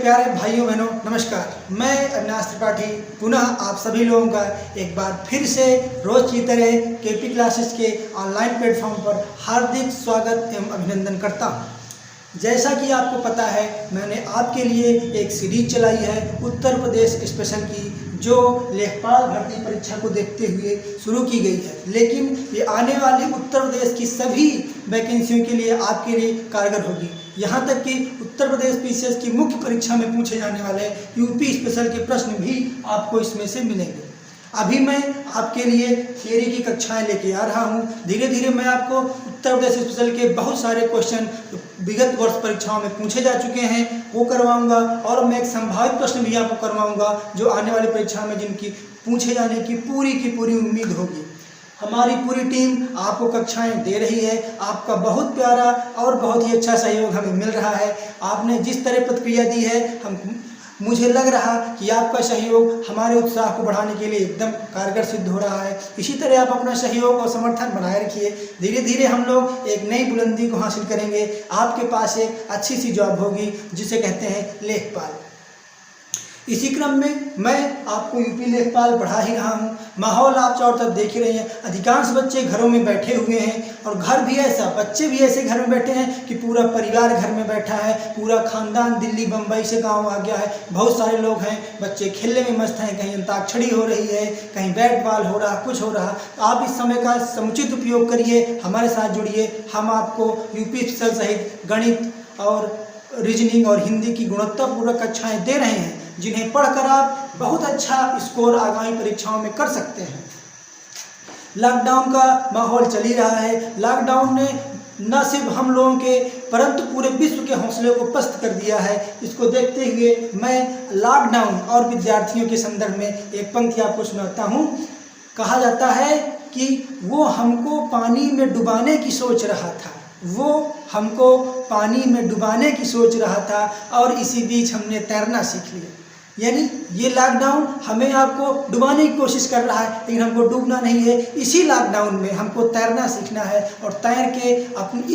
प्यारे भाइयों बहनों नमस्कार। मैं अविनाश त्रिपाठी पुनः आप सभी लोगों का एक बार फिर से रोज की तरह केपी क्लासेस के ऑनलाइन प्लेटफॉर्म पर हार्दिक स्वागत एवं अभिनंदन करता हूं। जैसा कि आपको पता है, मैंने आपके लिए एक सीरीज चलाई है उत्तर प्रदेश स्पेशल की, जो लेखपाल भर्ती परीक्षा को देखते हुए शुरू की गई है। लेकिन ये आने वाली उत्तर प्रदेश की सभी वैकेंसियों के लिए आपके लिए कारगर होगी। यहाँ तक कि उत्तर प्रदेश पीसीएस की मुख्य परीक्षा में पूछे जाने वाले यूपी स्पेशल के प्रश्न भी आपको इसमें से मिलेंगे। अभी मैं आपके लिए थियरी की कक्षाएं लेके आ रहा हूँ। धीरे धीरे मैं आपको उत्तर प्रदेश स्पेशल के बहुत सारे क्वेश्चन विगत वर्ष परीक्षाओं में पूछे जा चुके हैं वो करवाऊंगा, और मैं एक संभावित प्रश्न भी आपको करवाऊंगा जो आने वाली परीक्षा में जिनकी पूछे जाने की पूरी उम्मीद होगी। हमारी पूरी टीम आपको कक्षाएं दे रही है। आपका बहुत प्यारा और बहुत ही अच्छा सहयोग हमें मिल रहा है। आपने जिस तरह प्रतिक्रिया दी है, मुझे लग रहा कि आपका सहयोग हमारे उत्साह को बढ़ाने के लिए एकदम कारगर सिद्ध हो रहा है। इसी तरह आप अपना सहयोग और समर्थन बनाए रखिए। धीरे धीरे हम लोग एक नई बुलंदी को हासिल करेंगे। आपके पास एक अच्छी सी जॉब होगी जिसे कहते हैं लेखपाल। इसी क्रम में मैं आपको यूपी लेखपाल पढ़ा ही रहा हूँ। माहौल आप चारों तरफ देख ही रहे हैं। अधिकांश बच्चे घरों में बैठे हुए हैं, और घर भी ऐसा, बच्चे भी ऐसे घर में बैठे हैं कि पूरा परिवार घर में बैठा है। पूरा खानदान दिल्ली बम्बई से गांव आ गया है। बहुत सारे लोग हैं, बच्चे खेलने में मस्त हैं। कहीं अंताक्षरी हो रही है, कहीं बैट बॉल हो रहा, कुछ हो रहा। आप इस समय का समुचित उपयोग करिए, हमारे साथ जुड़िए। हम आपको यूपी स्पेशल सहित गणित और रीजनिंग और हिंदी की गुणवत्तापूर्वक कक्षाएं दे रहे हैं, जिन्हें पढ़कर आप बहुत अच्छा स्कोर आगामी परीक्षाओं में कर सकते हैं। लॉकडाउन का माहौल चल ही रहा है। लॉकडाउन ने न सिर्फ हम लोगों के परंतु पूरे विश्व के हौसले को पस्त कर दिया है। इसको देखते हुए मैं लॉकडाउन और विद्यार्थियों के संदर्भ में एक पंक्ति आपको सुनाता हूँ। कहा जाता है कि वो हमको पानी में डुबाने की सोच रहा था, वो हमको पानी में डुबाने की सोच रहा था, और इसी बीच हमने तैरना सीख लिया। यानी ये लॉकडाउन हमें आपको डुबाने की कोशिश कर रहा है, लेकिन हमको डूबना नहीं है। इसी लॉकडाउन में हमको तैरना सीखना है, और तैर के अपनी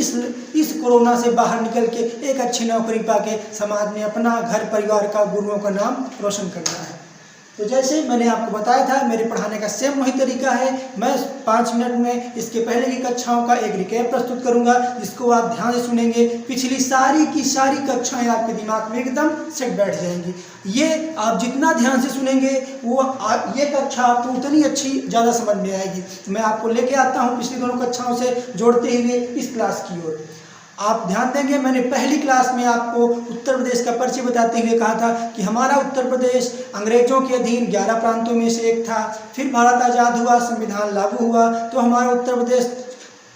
इस कोरोना से बाहर निकल के एक अच्छी नौकरी पाके समाज में अपना, घर परिवार का, गुरुओं का नाम रोशन करना है। तो जैसे मैंने आपको बताया था, मेरे पढ़ाने का सेम वही तरीका है। मैं 5 मिनट में इसके पहले की कक्षाओं का एक रिकैप प्रस्तुत करूंगा, जिसको आप ध्यान से सुनेंगे। पिछली सारी की सारी कक्षाएं आपके दिमाग में एकदम सेट बैठ जाएंगी। ये आप जितना ध्यान से सुनेंगे ये कक्षा आपको उतनी अच्छी ज़्यादा समझ में आएगी। मैं आपको लेके आता हूँ पिछली दोनों कक्षाओं से जोड़ते हुए इस क्लास की ओर। आप ध्यान देंगे, मैंने पहली क्लास में आपको उत्तर प्रदेश का परिचय बताते हुए कहा था कि हमारा उत्तर प्रदेश अंग्रेजों के अधीन 11 प्रांतों में से एक था। फिर भारत आज़ाद हुआ, संविधान लागू हुआ, तो हमारा उत्तर प्रदेश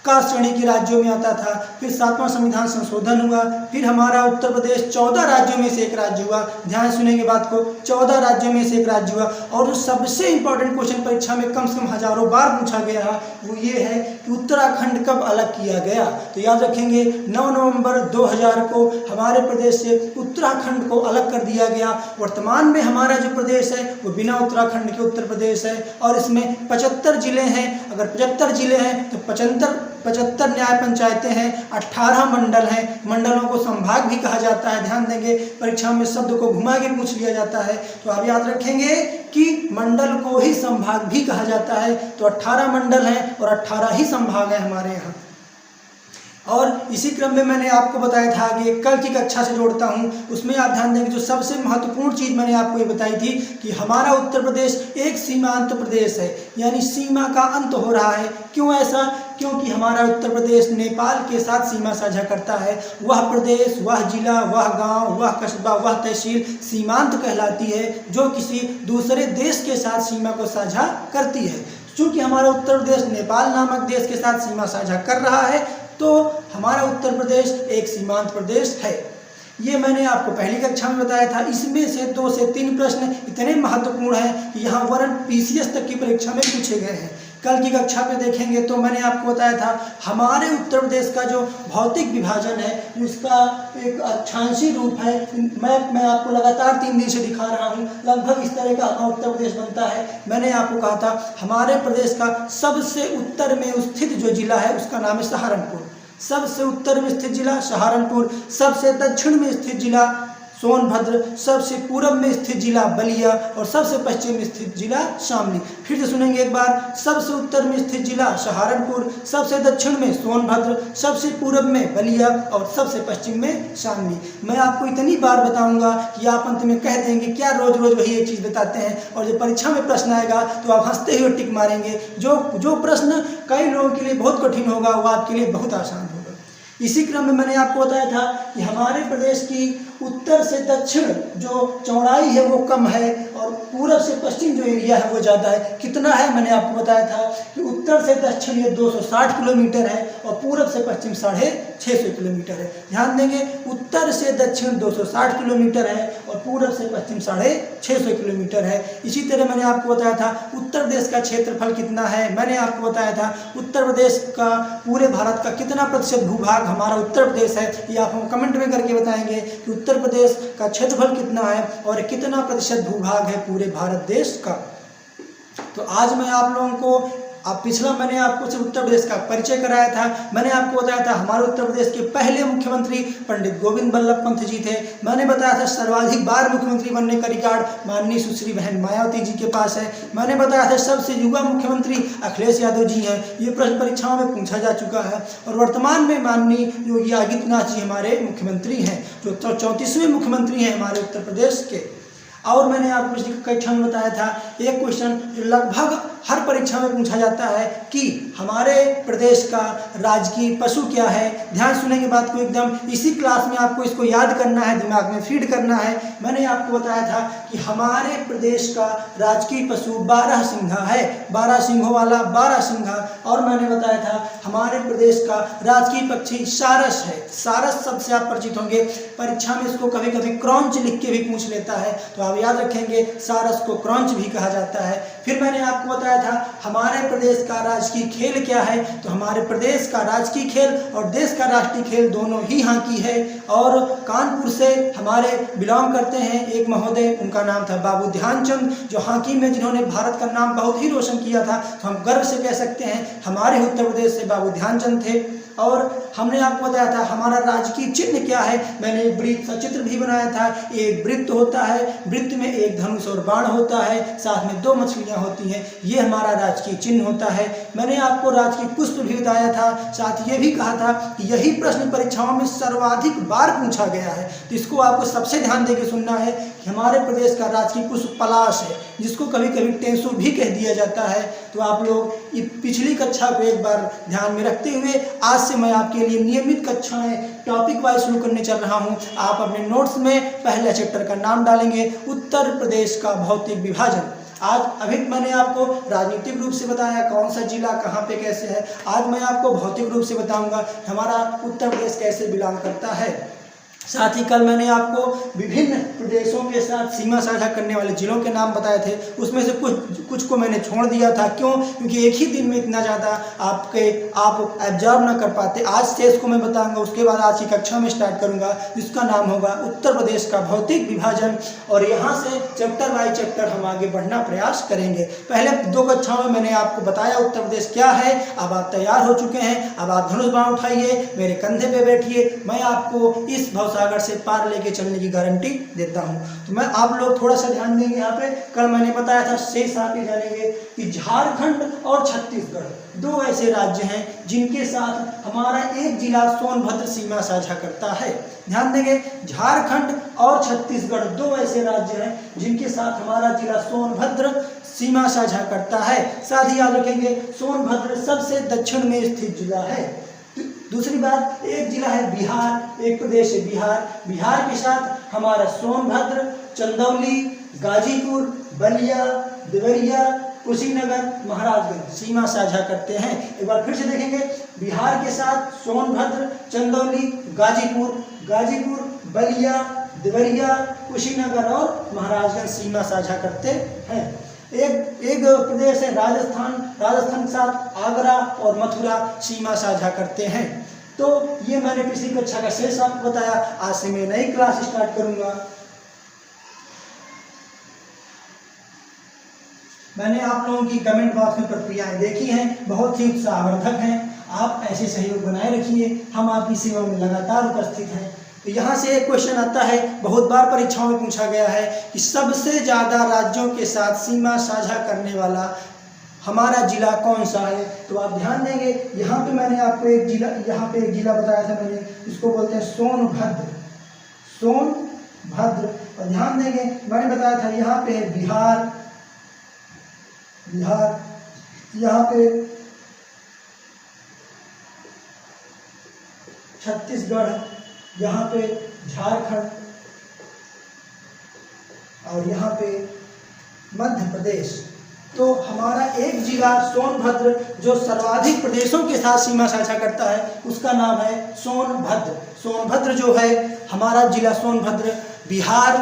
का श्रेणी के राज्यों में आता था। फिर 7वां संविधान संशोधन हुआ। फिर हमारा उत्तर प्रदेश 14 राज्यों में से एक राज्य हुआ। ध्यान सुनेंगे बात को, 14 राज्यों में से एक राज्य हुआ। और जो सबसे इंपॉर्टेंट क्वेश्चन परीक्षा में कम से कम हजारों बार पूछा गया वो ये है कि उत्तराखंड कब अलग किया गया। तो याद रखेंगे, 9 नवंबर 2000 को हमारे प्रदेश से उत्तराखंड को अलग कर दिया गया। वर्तमान में हमारा जो प्रदेश है वो बिना उत्तराखंड के उत्तर प्रदेश है, और इसमें 75 जिले हैं। अगर 75 जिले हैं तो 75 न्याय पंचायतें हैं, 18 मंडल हैं। मंडलों को संभाग भी कहा जाता है। ध्यान देंगे, परीक्षा में शब्द को घुमा के पूछ लिया जाता है, तो आप याद रखेंगे कि मंडल को ही संभाग भी कहा जाता है। तो 18 मंडल हैं और 18 ही संभाग हैं हमारे यहाँ। और इसी क्रम में मैंने आपको बताया था कि कल की कक्षा से जोड़ता हूँ, उसमें आप ध्यान देंगे जो सबसे महत्वपूर्ण चीज़ मैंने आपको ये बताई थी कि हमारा उत्तर प्रदेश एक सीमांत प्रदेश है, यानी सीमा का अंत हो रहा है। क्यों ऐसा? क्योंकि हमारा उत्तर प्रदेश नेपाल के साथ सीमा साझा करता है। वह प्रदेश, वह जिला, वह गांव, वह कस्बा, वह तहसील सीमांत कहलाती है, जो किसी दूसरे देश के साथ सीमा को साझा करती है। चूँकि हमारा उत्तर प्रदेश नेपाल नामक देश के साथ सीमा साझा कर रहा है, तो हमारा उत्तर प्रदेश एक सीमांत प्रदेश है। ये मैंने आपको पहली कक्षा में बताया था। इसमें से 2 से 3 प्रश्न इतने महत्वपूर्ण हैं कि यहाँ वरन पीसीएस तक की परीक्षा में पूछे गए हैं। कल की कक्षा में देखेंगे तो मैंने आपको बताया था हमारे उत्तर प्रदेश का जो भौतिक विभाजन है, इसका एक अक्षांशीय रूप है। मैं आपको लगातार 3 दिन से दिखा रहा हूँ। लगभग इस तरह का हमारा उत्तर प्रदेश बनता है। मैंने आपको कहा था हमारे प्रदेश का सबसे उत्तर में स्थित जो जिला है उसका नाम है सहारनपुर। सबसे उत्तर में स्थित जिला सहारनपुर, सबसे दक्षिण में स्थित जिला सोनभद्र, सबसे पूर्व में स्थित जिला बलिया और सबसे पश्चिम में स्थित जिला शामली। फिर से सुनेंगे एक बार, सबसे उत्तर में स्थित जिला सहारनपुर, सबसे दक्षिण में सोनभद्र, सबसे पूर्व में बलिया और सबसे पश्चिम में शामली। मैं आपको इतनी बार बताऊंगा कि आप अंत में कह देंगे क्या रोज रोज वही एक चीज़ बताते हैं, और जब परीक्षा में प्रश्न आएगा तो आप हंसते हुए टिक मारेंगे। जो प्रश्न कई लोगों के लिए बहुत कठिन होगा वो आपके लिए बहुत आसान होगा। इसी क्रम में मैंने आपको बताया था कि हमारे प्रदेश की उत्तर से दक्षिण जो चौड़ाई है वो कम है और पूर्व से पश्चिम जो एरिया है वो ज़्यादा है। कितना है मैंने आपको बताया था कि उत्तर से दक्षिण ये 260 किलोमीटर है और पूर्व से पश्चिम 650 किलोमीटर है। ध्यान देंगे, उत्तर से दक्षिण 260 किलोमीटर है और पूर्व से पश्चिम 650 किलोमीटर है। इसी तरह मैंने आपको बताया था उत्तर प्रदेश का क्षेत्रफल कितना है। मैंने आपको बताया था उत्तर प्रदेश का पूरे भारत का कितना प्रतिशत भूभाग हमारा उत्तर प्रदेश है। ये आप हम कमेंट में करके बताएंगे कि उत्तर प्रदेश का क्षेत्रफल कितना है और कितना प्रतिशत भूभाग है पूरे भारत देश का। तो आज मैं आप लोगों को पिछला मैंने आपको सिर्फ उत्तर प्रदेश का परिचय कराया था। मैंने आपको बताया था हमारे उत्तर प्रदेश के पहले मुख्यमंत्री पंडित गोविंद बल्लभ पंत जी थे। मैंने बताया था सर्वाधिक बार मुख्यमंत्री बनने का रिकॉर्ड माननीय सुश्री बहन मायावती जी के पास है। मैंने बताया था सबसे युवा मुख्यमंत्री अखिलेश यादव जी हैं। ये प्रश्न परीक्षाओं में पूछा जा चुका है। और वर्तमान में माननीय योगी आदित्यनाथ जी हमारे मुख्यमंत्री हैं, जो 34वें मुख्यमंत्री हैं हमारे उत्तर प्रदेश के। और मैंने आपको पिछली कक्षा में बताया था एक क्वेश्चन जो लगभग हर परीक्षा में पूछा जाता है कि हमारे प्रदेश का राजकीय पशु क्या है। ध्यान सुनेंगे बात को एकदम, इसी क्लास में आपको इसको याद करना है, दिमाग में फीड करना है। मैंने आपको बताया था कि हमारे प्रदेश का राजकीय पशु 12 सिंघा है, 12 सिंघों वाला 12 सिंघा। और मैंने बताया था हमारे प्रदेश का राजकीय पक्षी सारस है। सारस शब्द से आप परिचित होंगे, परीक्षा में इसको कभी कभी क्रॉन्च लिख के भी पूछ लेता है, तो आप याद रखेंगे सारस को क्रॉन्च भी कहा जाता है। फिर मैंने आपको बताया था हमारे प्रदेश का राजकीय खेल क्या है। तो हमारे प्रदेश का राजकीय खेल और देश का राष्ट्रीय खेल दोनों ही हॉकी है। और कानपुर से हमारे बिलोंग करते हैं एक महोदय, उनका नाम था बाबू ध्यानचंद, जो हॉकी में जिन्होंने भारत का नाम बहुत ही रोशन किया था। तो हम गर्व से कह सकते हैं हमारे उत्तर प्रदेश से बाबू ध्यानचंद थे। और हमने आपको बताया था हमारा राजकीय चिन्ह क्या है। मैंने एक वृत्त का चित्र भी बनाया था। एक वृत्त होता है, वृत्त में एक धनुष और बाण होता है, साथ में 2 मछलियां होती हैं, ये हमारा राजकीय चिन्ह होता है। मैंने आपको राजकीय पुष्प भी बताया था, साथ ये भी कहा था कि यही प्रश्न परीक्षाओं में सर्वाधिक बार पूछा गया है। तो इसको आपको सबसे ध्यान देकर सुनना है कि हमारे प्रदेश का राजकीय पुष्प पलाश है, जिसको कभी कभी टेंसो भी कह दिया जाता है। तो आप लोग पिछली कक्षा को एक बार ध्यान में रखते हुए आज से मैं आपके लिए नियमित कक्षाएं टॉपिक वाइज शुरू करने चल रहा हूं। आप अपने नोट्स में पहले चैप्टर का नाम डालेंगे उत्तर प्रदेश का भौतिक विभाजन। आज अभी मैंने आपको राजनीतिक रूप से बताया कौन सा जिला कहाँ पे कैसे है। आज मैं आपको भौतिक रूप से बताऊंगा हमारा उत्तर प्रदेश कैसे बिलोंग करता है। साथ ही कल मैंने आपको विभिन्न प्रदेशों के साथ सीमा साझा करने वाले जिलों के नाम बताए थे, उसमें से कुछ को मैंने छोड़ दिया था। क्यों? क्योंकि एक ही दिन में इतना ज़्यादा आप एब्जॉर्व ना कर पाते। आज से इसको मैं बताऊंगा, उसके बाद आज की कक्षा में स्टार्ट करूंगा जिसका नाम होगा उत्तर प्रदेश का भौतिक विभाजन। और यहाँ से चैप्टर बाय चैप्टर हम आगे बढ़ना प्रयास करेंगे। पहले 2 कक्षाओं में मैंने आपको बताया उत्तर प्रदेश क्या है। अब आप तैयार हो चुके हैं, अब आप धनुष बाण उठाइए, मेरे कंधे पे बैठिए, मैं आपको इस सागर से पार लेके चलने की गारंटी देता हूं। तो मैं आप लोग थोड़ा सा ध्यान देंगे यहाँ पे। कल मैंने बताया था शेष आप ये जानेंगे कि झारखंड और छत्तीसगढ़ 2 ऐसे राज्य हैं जिनके साथ हमारा एक जिला सोनभद्र सीमा साझा करता है। ध्यान देंगे, झारखंड और छत्तीसगढ़ 2 ऐसे राज्य हैं जिनके साथ हमारा जिला सोनभद्र सीमा साझा करता है। साथ ही याद रखेंगे सोनभद्र सबसे दक्षिण में स्थित जिला है। दूसरी बात, एक जिला है बिहार, एक प्रदेश है बिहार। बिहार के साथ हमारा सोनभद्र, चंदौली, गाजीपुर, बलिया, देवरिया, कुशीनगर, महाराजगंज सीमा साझा करते हैं। एक बार फिर से देखेंगे, बिहार के साथ सोनभद्र, चंदौली, गाजीपुर, बलिया, देवरिया, कुशीनगर और महाराजगंज सीमा साझा करते हैं। एक प्रदेश है राजस्थान के साथ आगरा और मथुरा सीमा साझा करते हैं। तो ये मैंने पिछली कक्षा का शेष आपको बताया। आज से मैं नई क्लास स्टार्ट करूंगा। मैंने आप लोगों की कमेंट बॉक्स में प्रतिक्रियाएं देखी हैं, बहुत ही उत्साहवर्धक हैं। आप ऐसे सहयोग बनाए रखिए, हम आपकी सेवा में लगातार उपस्थित हैं। तो यहाँ से एक क्वेश्चन आता है, बहुत बार परीक्षाओं में पूछा गया है कि सबसे ज़्यादा राज्यों के साथ सीमा साझा करने वाला हमारा जिला कौन सा है। तो आप ध्यान देंगे, यहाँ पे मैंने आपको एक जिला, यहाँ पे एक जिला बताया था मैंने, इसको बोलते हैं सोनभद्र। सोनभद्र। और ध्यान देंगे मैंने बताया था यहाँ पे है बिहार, यहाँ पे छत्तीसगढ़, यहाँ पे झारखंड और यहाँ पे मध्य प्रदेश। तो हमारा एक जिला सोनभद्र जो सर्वाधिक प्रदेशों के साथ सीमा साझा करता है उसका नाम है सोनभद्र। सोनभद्र जो है हमारा जिला सोनभद्र बिहार,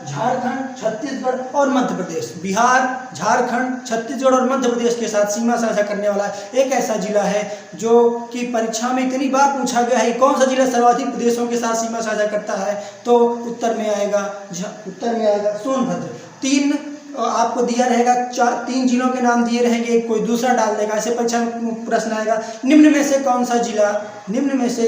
झारखंड, छत्तीसगढ़ और मध्य प्रदेश, बिहार, झारखंड, छत्तीसगढ़ और मध्य प्रदेश के साथ सीमा साझा करने वाला एक ऐसा जिला है जो कि परीक्षा में इतनी बार पूछा गया है कौन सा जिला सर्वाधिक प्रदेशों के साथ सीमा साझा करता है। तो उत्तर में आएगा सोनभद्र। तीन आपको दिया रहेगा, तीन जिलों के नाम दिए रहेंगे, कोई दूसरा डाल देगा। ऐसे परीक्षा में प्रश्न आएगा, निम्न में से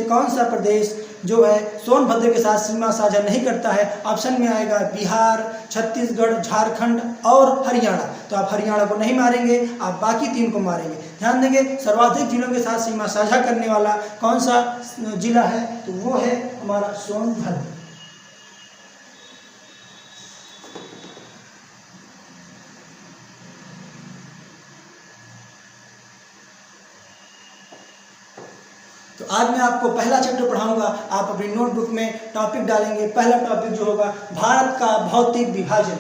कौन सा प्रदेश जो है सोनभद्र के साथ सीमा साझा नहीं करता है। ऑप्शन में आएगा बिहार, छत्तीसगढ़, झारखंड और हरियाणा। तो आप हरियाणा को नहीं मारेंगे, आप बाकी तीन को मारेंगे। ध्यान देंगे सर्वाधिक जिलों के साथ सीमा साझा करने वाला कौन सा जिला है, तो वो है हमारा सोनभद्र। तो आज मैं आपको पहला चैप्टर पढ़ाऊंगा। आप अपनी नोटबुक में टॉपिक डालेंगे। पहला टॉपिक जो होगा भारत का भौतिक विभाजन।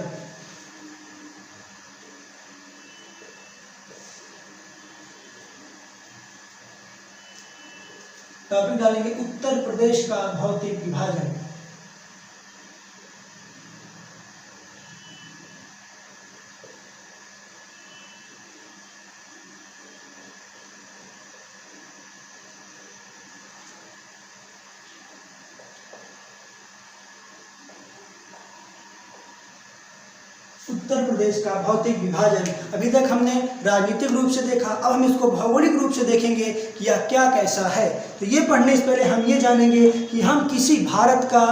टॉपिक डालेंगे उत्तर प्रदेश का भौतिक विभाजन। उत्तर प्रदेश का भौतिक विभाजन। अभी तक हमने राजनीतिक रूप से देखा, अब हम इसको भौगोलिक रूप से देखेंगे कि यह क्या कैसा है। तो ये पढ़ने से पहले हम ये जानेंगे कि हम किसी भारत का,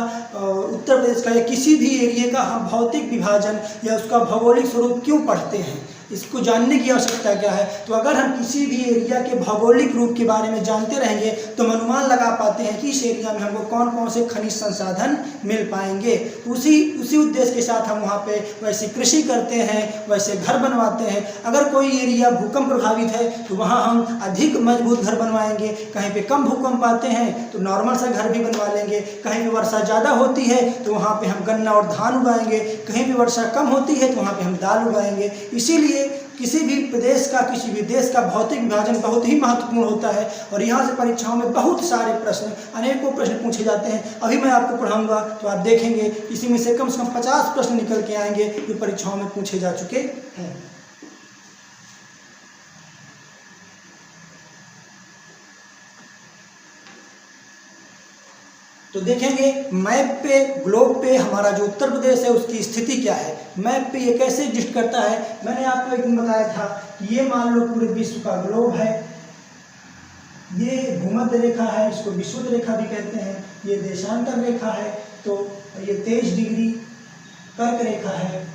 उत्तर प्रदेश का या किसी भी एरिया का हम भौतिक विभाजन या उसका भौगोलिक स्वरूप क्यों पढ़ते हैं, इसको जानने की आवश्यकता क्या है। तो अगर हम किसी भी एरिया के भौगोलिक रूप के बारे में जानते रहेंगे तो हम अनुमान लगा पाते हैं कि इस एरिया में हमको कौन कौन से खनिज संसाधन मिल पाएंगे। उसी उद्देश्य के साथ हम वहाँ पे वैसे कृषि करते हैं, वैसे घर बनवाते हैं। अगर कोई एरिया भूकंप प्रभावित है तो वहाँ हम अधिक मजबूत घर बनवाएंगे, कहीं पे कम भूकंप आते हैं तो नॉर्मल सा घर भी बनवा लेंगे। कहीं पे वर्षा ज़्यादा होती है तो वहाँ पे हम गन्ना और धान उगाएंगे, कहीं पे वर्षा कम होती है तो वहाँ पे हम दाल उगाएंगे। इसीलिए किसी भी प्रदेश का, किसी भी देश का भौतिक विभाजन बहुत ही महत्वपूर्ण होता है और यहाँ से परीक्षाओं में बहुत सारे प्रश्न, अनेकों प्रश्न पूछे जाते हैं। अभी मैं आपको पढ़ाऊंगा तो आप देखेंगे इसी में से कम 50 प्रश्न निकल के आएंगे जो परीक्षाओं में पूछे जा चुके हैं। तो देखेंगे मैप पे, ग्लोब पे हमारा जो उत्तर प्रदेश है उसकी स्थिति क्या है। मैप पे ये कैसे एग्जिस्ट करता है, मैंने आपको एक दिन बताया था कि ये मान लो पूरे विश्व का ग्लोब है। ये भूमध्य रेखा है, इसको विषुवत रेखा भी कहते हैं। ये देशांतर रेखा है, तो ये 23 डिग्री कर्क रेखा है,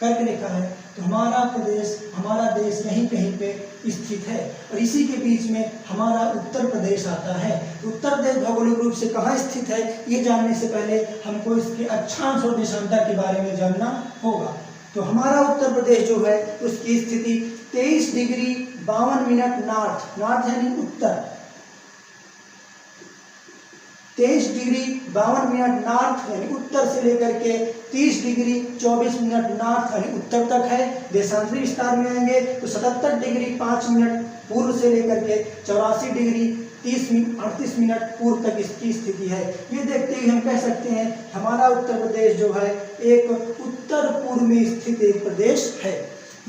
कर्क रेखा है। तो हमारा प्रदेश, हमारा देश यहीं कहीं पे स्थित है और इसी के बीच में हमारा उत्तर प्रदेश आता है। उत्तर प्रदेश भौगोलिक रूप से कहाँ स्थित है ये जानने से पहले हमको इसके अक्षांश और देशांतर के बारे में जानना होगा। तो हमारा उत्तर प्रदेश जो है उसकी स्थिति 23 डिग्री 52 मिनट नॉर्थ यानी उत्तर, 23 डिग्री 52 मिनट नॉर्थ यानी उत्तर से लेकर के 30 डिग्री 24 मिनट नॉर्थ यानी उत्तर तक है। देशांतरी विस्तार में आएंगे तो 77 डिग्री 5 मिनट पूर्व से लेकर के 84 डिग्री 38 मिनट पूर्व तक इसकी स्थिति है। ये देखते हुए हम कह सकते हैं हमारा उत्तर प्रदेश जो है एक उत्तर पूर्व में स्थित एक प्रदेश है।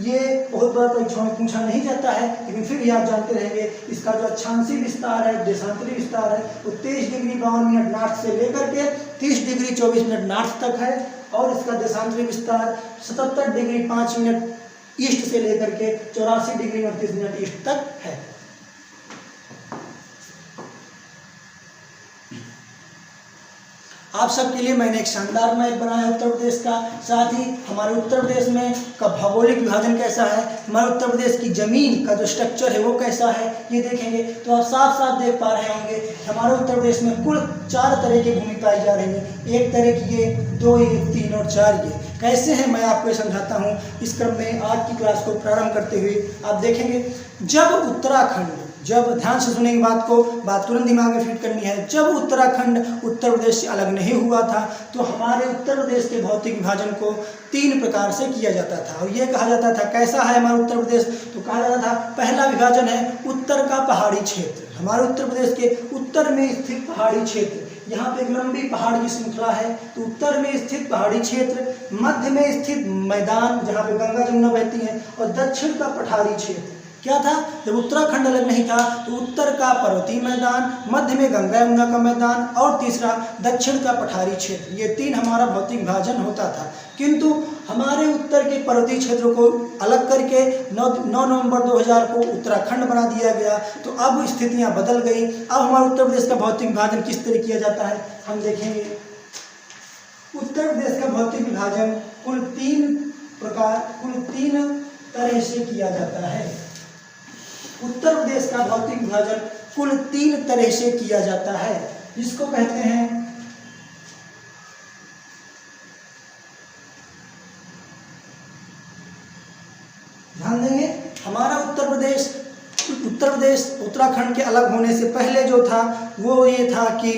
ये बहुत बार परीक्षाओं में पूछा नहीं जाता है, लेकिन फिर भी आप जानते रहेंगे इसका जो अक्षांशीय विस्तार है, देशांतरी विस्तार है, वो 23 डिग्री 52 मिनट नॉर्थ से लेकर के 30 डिग्री 24 मिनट नॉर्थ तक है और इसका देशांतरी विस्तार 77 डिग्री 5 मिनट ईस्ट से लेकर के 84 डिग्री 29 मिनट ईस्ट तक है। आप सबके लिए मैंने एक शानदार मैप बनाया है उत्तर प्रदेश का, साथ ही हमारे उत्तर प्रदेश में का भौगोलिक विभाजन कैसा है, हमारे उत्तर प्रदेश की जमीन का जो स्ट्रक्चर है वो कैसा है, ये देखेंगे तो आप साफ साफ देख पा रहे होंगे हमारे उत्तर प्रदेश में कुल 4 तरह की भूमि पाई जा रही है। एक तरह की ये, 2 ये, 3 और 4 ये कैसे हैं मैं आपको समझाता हूँ। इस क्रम में आज की क्लास को प्रारंभ करते हुए आप देखेंगे जब उत्तराखंड, जब ध्यान से सुनेंगे बात को, बात तुरंत दिमाग में फिट करनी है, जब उत्तराखंड उत्तर प्रदेश से अलग नहीं हुआ था तो हमारे उत्तर प्रदेश के भौतिक विभाजन को 3 प्रकार से किया जाता था। और ये कहा जाता था कैसा है हमारा उत्तर प्रदेश, तो कहा जाता था पहला विभाजन है उत्तर का पहाड़ी क्षेत्र। हमारे उत्तर प्रदेश के उत्तर में स्थित पहाड़ी क्षेत्र, यहाँ पे एक लंबी पहाड़ की श्रृंखला है तो उत्तर में स्थित पहाड़ी क्षेत्र, मध्य में स्थित मैदान जहाँ पे गंगा जमुना बहती है, और दक्षिण का पठारी क्षेत्र। क्या था, जब उत्तराखंड अलग नहीं था तो उत्तर का पर्वतीय मैदान, मध्य में गंगा यमुना का मैदान और तीसरा दक्षिण का पठारी क्षेत्र। ये 3 हमारा भौतिक विभाजन होता था। किंतु हमारे उत्तर के पर्वतीय क्षेत्रों को अलग करके 9 नवंबर 2000 को उत्तराखंड बना दिया गया। तो अब स्थितियां बदल गई। अब हमारे उत्तर प्रदेश का भौतिक विभाजन किस तरह किया जाता है हम देखेंगे। उत्तर प्रदेश का भौतिक विभाजन कुल 3 तरह से किया जाता है। उत्तर प्रदेश का भौतिक विभाजन कुल 3 तरह से किया जाता है, जिसको कहते हैं ध्यान देंगे। हमारा उत्तर प्रदेश उत्तराखंड के अलग होने से पहले जो था वो ये था कि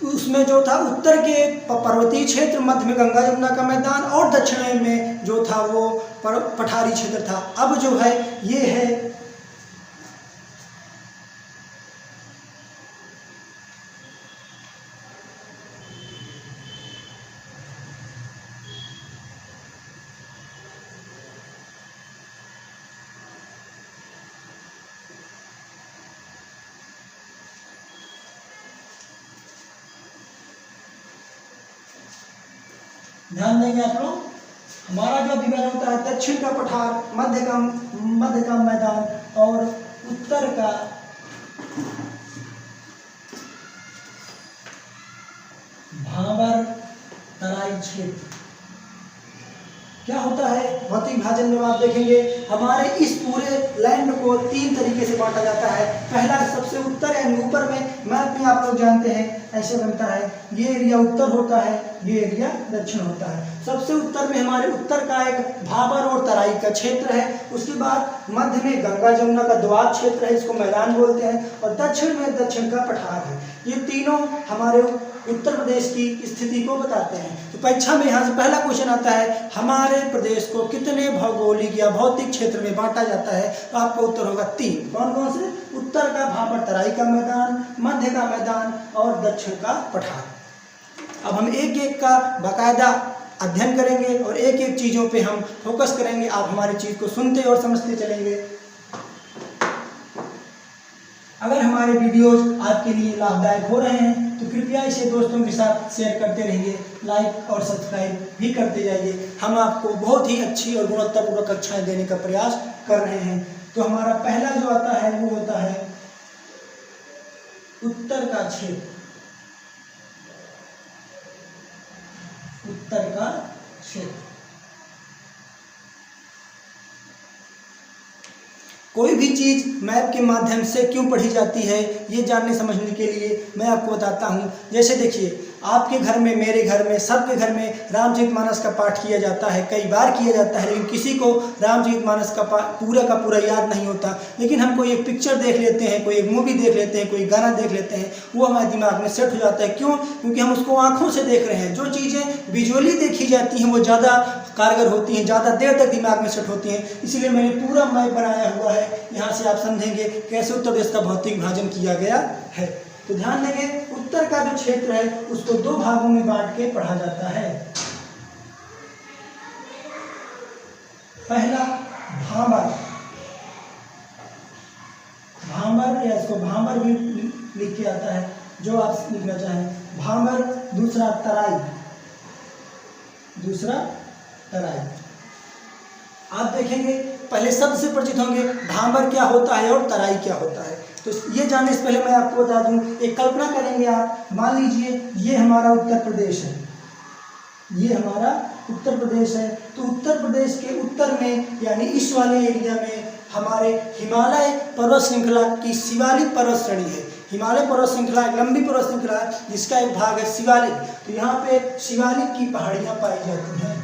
उसमें जो था उत्तर के पर्वतीय क्षेत्र, मध्य में गंगा यमुना का मैदान और दक्षिण में जो था वो पठारी क्षेत्र था। अब जो है ये है ध्यान देंगे आप लोग। हमारा जो विभाजन होता है दक्षिण का पठार, मध्य का मैदान और उत्तर का भाबर तराई क्षेत्र। क्या होता है भौतिक विभाजन में आप देखेंगे हमारे इस पूरे लैंड को 3 तरीके से बांटा जाता है। पहला सबसे उत्तर यानी ऊपर में मैप में आप लोग जानते हैं ऐसे बनता है, ये एरिया उत्तर होता है, ये एरिया दक्षिण होता है। सबसे उत्तर में हमारे उत्तर का एक भाबर और तराई का क्षेत्र है। उसके बाद मध्य में गंगा जमुना का दोआब क्षेत्र है, इसको मैदान बोलते हैं, और दक्षिण में दक्षिण का पठार है। ये तीनों हमारे उत्तर प्रदेश की स्थिति को बताते हैं। तो परीक्षा में यहाँ से पहला क्वेश्चन आता है हमारे प्रदेश को कितने भौगोलिक या भौतिक क्षेत्र में बांटा जाता है, तो आपका उत्तर होगा 3। कौन कौन से, उत्तर का भाबर तराई का मैदान, मध्य का मैदान और दक्षिण का पठार। अब हम एक एक का बाकायदा अध्ययन करेंगे और एक एक चीज़ों पे हम फोकस करेंगे। आप हमारी चीज़ को सुनते और समझते चलेंगे। अगर हमारे वीडियोज आपके लिए लाभदायक हो रहे हैं तो कृपया इसे दोस्तों के साथ शेयर करते रहिए, लाइक और सब्सक्राइब भी करते जाइए। हम आपको बहुत ही अच्छी और गुणवत्तापूर्वक कक्षाएं देने का प्रयास कर रहे हैं। तो हमारा पहला जो आता है वो होता है उत्तर का क्षेत्र। उत्तर का क्षेत्र कोई भी चीज़ मैप के माध्यम से क्यों पढ़ी जाती है ये जानने समझने के लिए मैं आपको बताता हूँ। जैसे देखिए आपके घर में, मेरे घर में, सबके घर में रामचरितमानस का पाठ किया जाता है, कई बार किया जाता है, लेकिन किसी को रामचरितमानस का पूरा याद नहीं होता। लेकिन हम कोई एक पिक्चर देख लेते हैं, कोई एक मूवी देख लेते हैं, कोई गाना देख लेते हैं, वो हमारे दिमाग में सेट हो जाता है। क्यों? क्योंकि हम उसको आँखों से देख रहे हैं। जो चीज़ें विजुअली देखी जाती हैं वो ज़्यादा कारगर होती हैं, ज़्यादा देर तक दिमाग में सेट होती हैं। इसीलिए मैंने पूरा मैप बनाया हुआ है, यहाँ से आप समझेंगे कैसे उत्तर प्रदेश का भौतिक विभाजन किया गया है। तो ध्यान देंगे उत्तर का जो क्षेत्र है उसको 2 भागों में बांट के पढ़ा जाता है। पहला भाबर, या इसको भाबर भी लिख के आता है, जो आप लिखना चाहें भाबर। दूसरा तराई। आप देखेंगे पहले शब्द से परिचित होंगे, भांबर क्या होता है और तराई क्या होता है। तो ये जानने से पहले मैं आपको बता दूं, एक कल्पना करेंगे आप, मान लीजिए ये हमारा उत्तर प्रदेश है, ये हमारा उत्तर प्रदेश है। तो उत्तर प्रदेश के उत्तर में यानी इस वाले एरिया में हमारे हिमालय पर्वत श्रृंखला की शिवालिक पर्वत श्रेणी है। हिमालय पर्वत श्रृंखला एक लंबी पर्वत श्रृंखला है जिसका एक भाग है शिवालिक। तो यहाँ पे शिवालिक की पहाड़ियाँ पाई जाती हैं।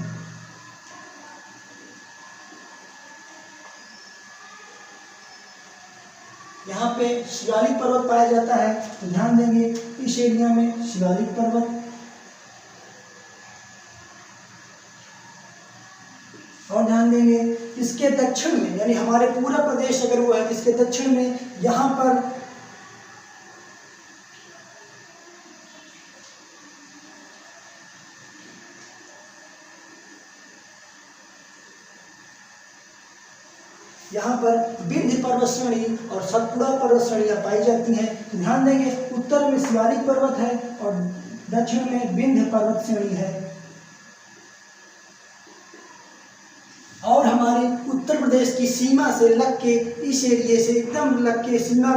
यहाँ पे शिवालिक पर्वत पाया जाता है। तो ध्यान देंगे इस एरिया में शिवालिक पर्वत, और ध्यान देंगे इसके दक्षिण में यानी हमारे पूरा प्रदेश अगर वो है इसके दक्षिण में यहाँ पर विंध्य पर्वत श्रेणी और सतपुड़ा पर्वत श्रेणियां पाई जाती हैं। तो ध्यान देंगे उत्तर में शिवालिक पर्वत है और दक्षिण में विंध्य पर्वत श्रेणी है। और हमारे उत्तर प्रदेश की सीमा से लग के इस एरिए से एकदम लग के सीमा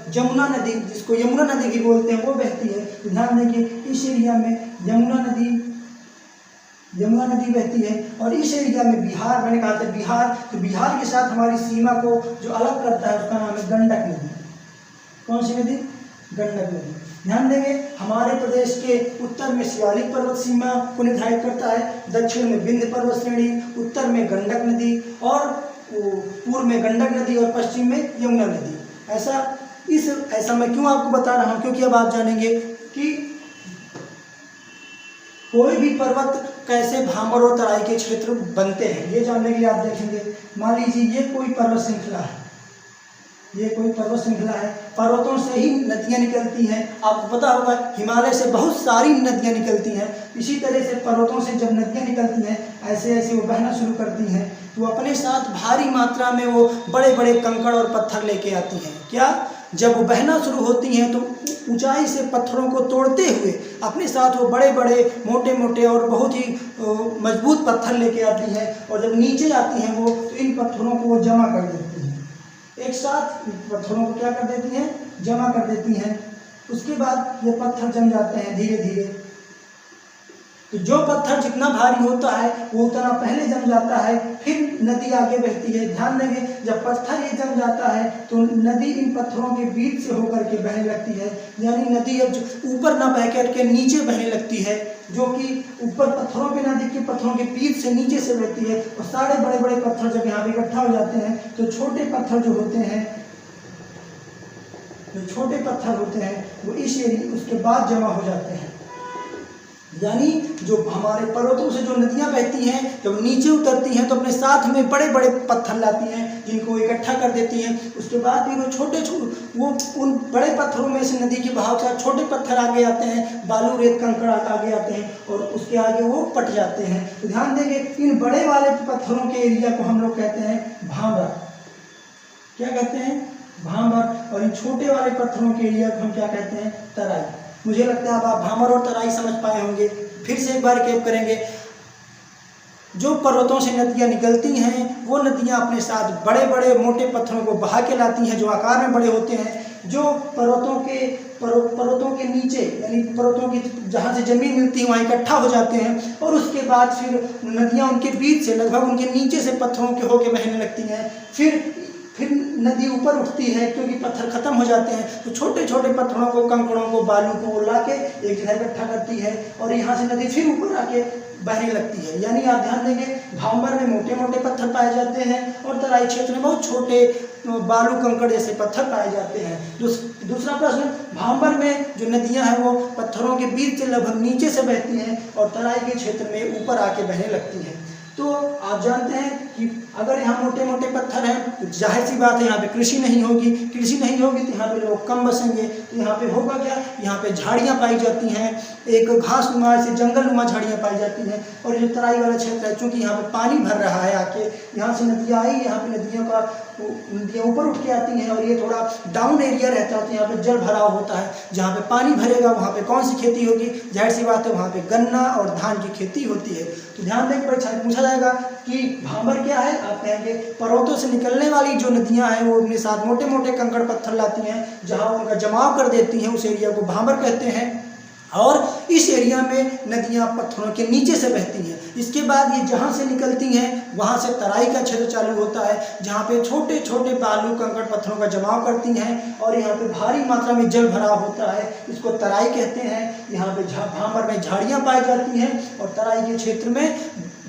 जमुना नदी, जिसको यमुना नदी भी बोलते हैं, वो बहती है। तो ध्यान देंगे इस एरिया में यमुना नदी बहती है। और इस एरिया में बिहार, मैंने कहा था बिहार, तो बिहार के साथ हमारी सीमा को जो अलग करता है उसका नाम है गंडक नदी। कौन सी नदी? गंडक नदी। ध्यान देंगे हमारे प्रदेश के उत्तर में शिवालिक पर्वत सीमा को निर्धारित करता है, दक्षिण में विंध्य पर्वत श्रेणी, उत्तर में गंडक नदी और पूर्व में गंडक नदी और पश्चिम में यमुना नदी। ऐसा मैं क्यों आपको बता रहा हूँ, क्योंकि अब आप जानेंगे कि कोई भी पर्वत कैसे भांबर और तराई के क्षेत्र बनते हैं। ये जानने के लिए आप देखेंगे, मान लीजिए ये कोई पर्वत श्रृंखला है, ये कोई पर्वत श्रृंखला है, पर्वतों से ही नदियाँ निकलती हैं। आपको पता होगा हिमालय से बहुत सारी नदियाँ निकलती हैं। इसी तरह से पर्वतों से जब नदियाँ निकलती हैं ऐसे ऐसे वो बहना शुरू करती हैं, तो अपने साथ भारी मात्रा में वो बड़े बड़े कंकड़ और पत्थर लेके आती हैं। क्या? जब वो बहना शुरू होती हैं तो ऊंचाई से पत्थरों को तोड़ते हुए अपने साथ वो बड़े बड़े मोटे मोटे और बहुत ही मजबूत पत्थर लेके आती हैं। और जब नीचे आती हैं वो, तो इन पत्थरों को वो जमा कर देती हैं, एक साथ पत्थरों को क्या कर देती हैं? जमा कर देती हैं। उसके बाद ये पत्थर जम जाते हैं धीरे धीरे। तो जो पत्थर जितना भारी होता है वो उतना पहले जम जाता है, फिर नदी आगे बहती है। ध्यान देंगे जब पत्थर ये जम जाता है तो नदी इन पत्थरों के बीच से होकर के बहने लगती है। यानी नदी अब ऊपर ना बह करके नीचे बहने लगती है, जो कि ऊपर पत्थरों पे नदी के पत्थरों के बीच से नीचे से बहती है। और सारे बड़े बड़े पत्थर जब यहाँ पे इकट्ठा हो जाते हैं तो छोटे पत्थर जो होते हैं वो इस एरिया उसके बाद जमा हो जाते हैं। यानी जो हमारे पर्वतों से जो नदियाँ बहती हैं जब नीचे उतरती हैं तो अपने साथ में बड़े बड़े पत्थर लाती हैं, जिनको इकट्ठा कर देती हैं। उसके बाद भी वो उन बड़े पत्थरों में से नदी के बहाव के साथ छोटे पत्थर आगे आते हैं, बालू रेत कंकड़ आगे आते हैं और उसके आगे वो पट जाते हैं। तो ध्यान देंगे इन बड़े वाले पत्थरों के एरिया को हम लोग कहते हैं भांबर। क्या कहते हैं? भांबर। और इन छोटे वाले पत्थरों के एरिया को हम क्या कहते हैं? तराई। मुझे लगता है अब आप भांबर और तराई समझ पाए होंगे। फिर से एक बार कैप करेंगे। जो पर्वतों से नदियाँ निकलती हैं वो नदियाँ अपने साथ बड़े बड़े मोटे पत्थरों को बहा के लाती हैं, जो आकार में बड़े होते हैं, जो पर्वतों के नीचे यानी पर्वतों की जहाँ से ज़मीन मिलती है वहाँ इकट्ठा हो जाते हैं। और उसके बाद फिर नदियाँ उनके बीच से लगभग उनके नीचे से पत्थरों के होके बहने लगती हैं। फिर नदी ऊपर उठती है क्योंकि पत्थर खत्म हो जाते हैं, तो छोटे छोटे पत्थरों को, कंकड़ों को, बालू को ला के एक जगह इकट्ठा करती है और यहाँ से नदी फिर ऊपर आके बहने लगती है। यानी आप ध्यान देंगे भांबर में मोटे मोटे पत्थर पाए जाते हैं और तराई क्षेत्र में बहुत छोटे बालू कंकड़ जैसे पत्थर पाए जाते हैं। दूसरा प्रश्न, भांबर में जो नदियाँ हैं वो पत्थरों के बीच से लगभग नीचे से बहती हैं और तराई के क्षेत्र में ऊपर आके बहने लगती हैं। तो आप जानते हैं कि अगर यहाँ मोटे मोटे पत्थर हैं तो जाहिर सी बात है यहाँ पे कृषि नहीं होगी तो यहाँ पे लोग कम बसेंगे। तो यहाँ पे होगा क्या? यहाँ पे झाड़ियाँ पाई जाती हैं, एक घास नुमा से जंगल नुमा झाड़ियाँ पाई जाती हैं। और जो तराई वाला क्षेत्र है चूँकि यहाँ पे पानी भर रहा है आके, यहाँ से नदियाँ आई, यहाँ पे नदियाँ ऊपर उठ के आती हैं और ये थोड़ा डाउन एरिया रहता है तो यहाँ पे जल भराव होता है। जहाँ पे पानी भरेगा वहाँ पे कौन सी खेती होगी? जाहिर सी बात है वहाँ पे गन्ना और धान की खेती होती है। तो ध्यान दें परीक्षा में पूछा जाएगा कि भांबर क्या है, आप कहेंगे पर्वतों से निकलने वाली जो नदियां हैं वो अपने साथ मोटे मोटे कंकड़ पत्थर लाती हैं, जहां उनका जमाव कर देती हैं, उस एरिया को भांबर कहते हैं। और इस एरिया में नदियां पत्थरों के नीचे से बहती हैं। इसके बाद ये जहाँ से निकलती हैं वहाँ से तराई का क्षेत्र चालू होता है, जहाँ पे छोटे छोटे बालू कंकड़ पत्थरों का जमाव करती हैं और यहाँ पे भारी मात्रा में जल भराव होता है, इसको तराई कहते हैं। यहाँ पे भांबर में झाड़ियाँ पाई जाती हैं और तराई के क्षेत्र में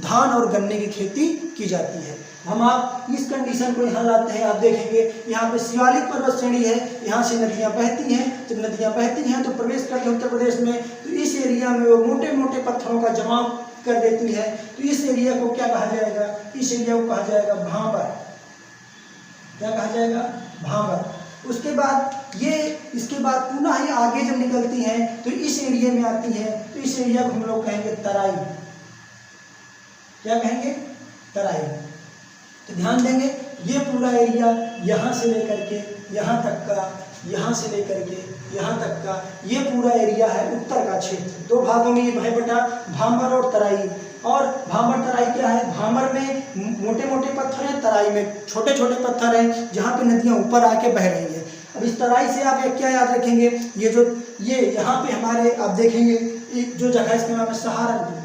धान और गन्ने की खेती की जाती है। हम आप इस कंडीशन को यहाँ लाते हैं, आप देखेंगे यहाँ पे शिवालिक पर्वत श्रेणी है, यहाँ से नदियाँ बहती हैं। जब नदियाँ बहती हैं तो प्रवेश करते हैं उत्तर प्रदेश में, तो इस एरिया में वो मोटे मोटे पत्थरों का जमाव कर देती है। तो इस एरिया को क्या कहा जाएगा, इस एरिया को कहा जाएगा भांबर। क्या कहा जाएगा, भांबर। उसके बाद ये, इसके बाद पुनः ये आगे जब निकलती हैं तो इस एरिया में आती है, तो इस एरिया को हम लोग कहेंगे तराई। क्या कहेंगे, तराई। तो ध्यान देंगे ये पूरा एरिया यहाँ से लेकर के यहाँ तक का, यहाँ से लेकर के यहाँ तक का ये पूरा एरिया है उत्तर का क्षेत्र। दो भागों में ये है बेटा, भांबर और तराई। और भांबर तराई क्या है, भांबर में मोटे मोटे पत्थर हैं, तराई में छोटे छोटे पत्थर हैं, जहाँ पे नदियाँ ऊपर आके बह रही हैं। अब इस तराई से आप क्या याद रखेंगे, ये जो ये यहाँ पे हमारे आप देखेंगे एक जो जगह इसका नाम है सहारनपुर।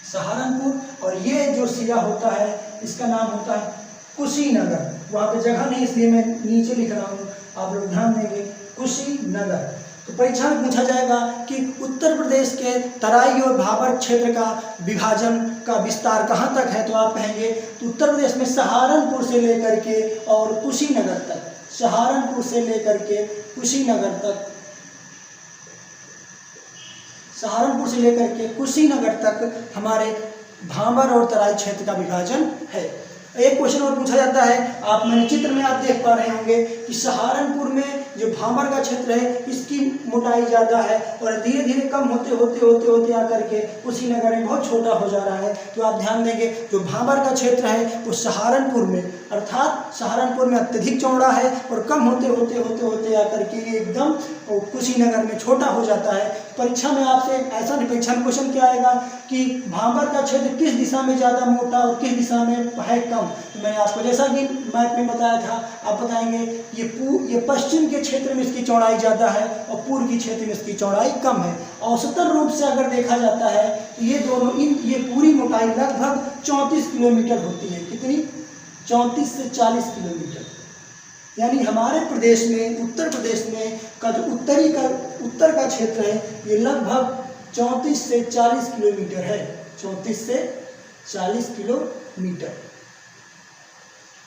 सहारनपुर। और ये जो सिरा होता है इसका नाम होता है कुशीनगर। वहाँ पे जगह नहीं इसलिए मैं नीचे लिख रहा हूँ, आप लोग ध्यान देंगे, कुशीनगर। तो परीक्षा में पूछा जाएगा कि उत्तर प्रदेश के तराई और भाबर क्षेत्र का विभाजन का विस्तार कहाँ तक है, तो आप कहेंगे तो उत्तर प्रदेश में सहारनपुर से लेकर के और कुशीनगर तक, सहारनपुर से लेकर के कुशीनगर तक, सहारनपुर से लेकर के कुशीनगर तक हमारे भांबर और तराई क्षेत्र का विभाजन है। एक क्वेश्चन और पूछा जाता है, आप मैंने चित्र में आप देख पा रहे होंगे कि सहारनपुर में जो भांबर का क्षेत्र है इसकी मोटाई ज़्यादा है और धीरे धीरे कम होते होते होते होते आकर के कुशीनगर में बहुत छोटा हो जा रहा है। तो आप ध्यान देंगे जो भांबर का क्षेत्र है वो सहारनपुर में, अर्थात सहारनपुर में अत्यधिक चौड़ा है और कम होते होते होते होते आकर के ये एकदम कुशीनगर में छोटा हो जाता है। परीक्षा में आपसे ऐसा परीक्षा में क्वेश्चन क्या आएगा कि भांबर का क्षेत्र किस दिशा में ज़्यादा मोटा और किस दिशा में है कम। तो मैंने आपको जैसा कि मैप में बताया था, आप बताएंगे ये पश्चिम के क्षेत्र में इसकी चौड़ाई ज़्यादा है और पूर्व के क्षेत्र में इसकी चौड़ाई कम है। औसतन रूप से अगर देखा जाता है तो ये दोनों ये पूरी मोटाई लगभग 34 किलोमीटर होती है। कितनी, 34 से 40 किलोमीटर। यानी हमारे प्रदेश में, उत्तर प्रदेश में का जो उत्तर का क्षेत्र है ये लगभग 34 से 40 किलोमीटर है, 34 से 40 किलोमीटर।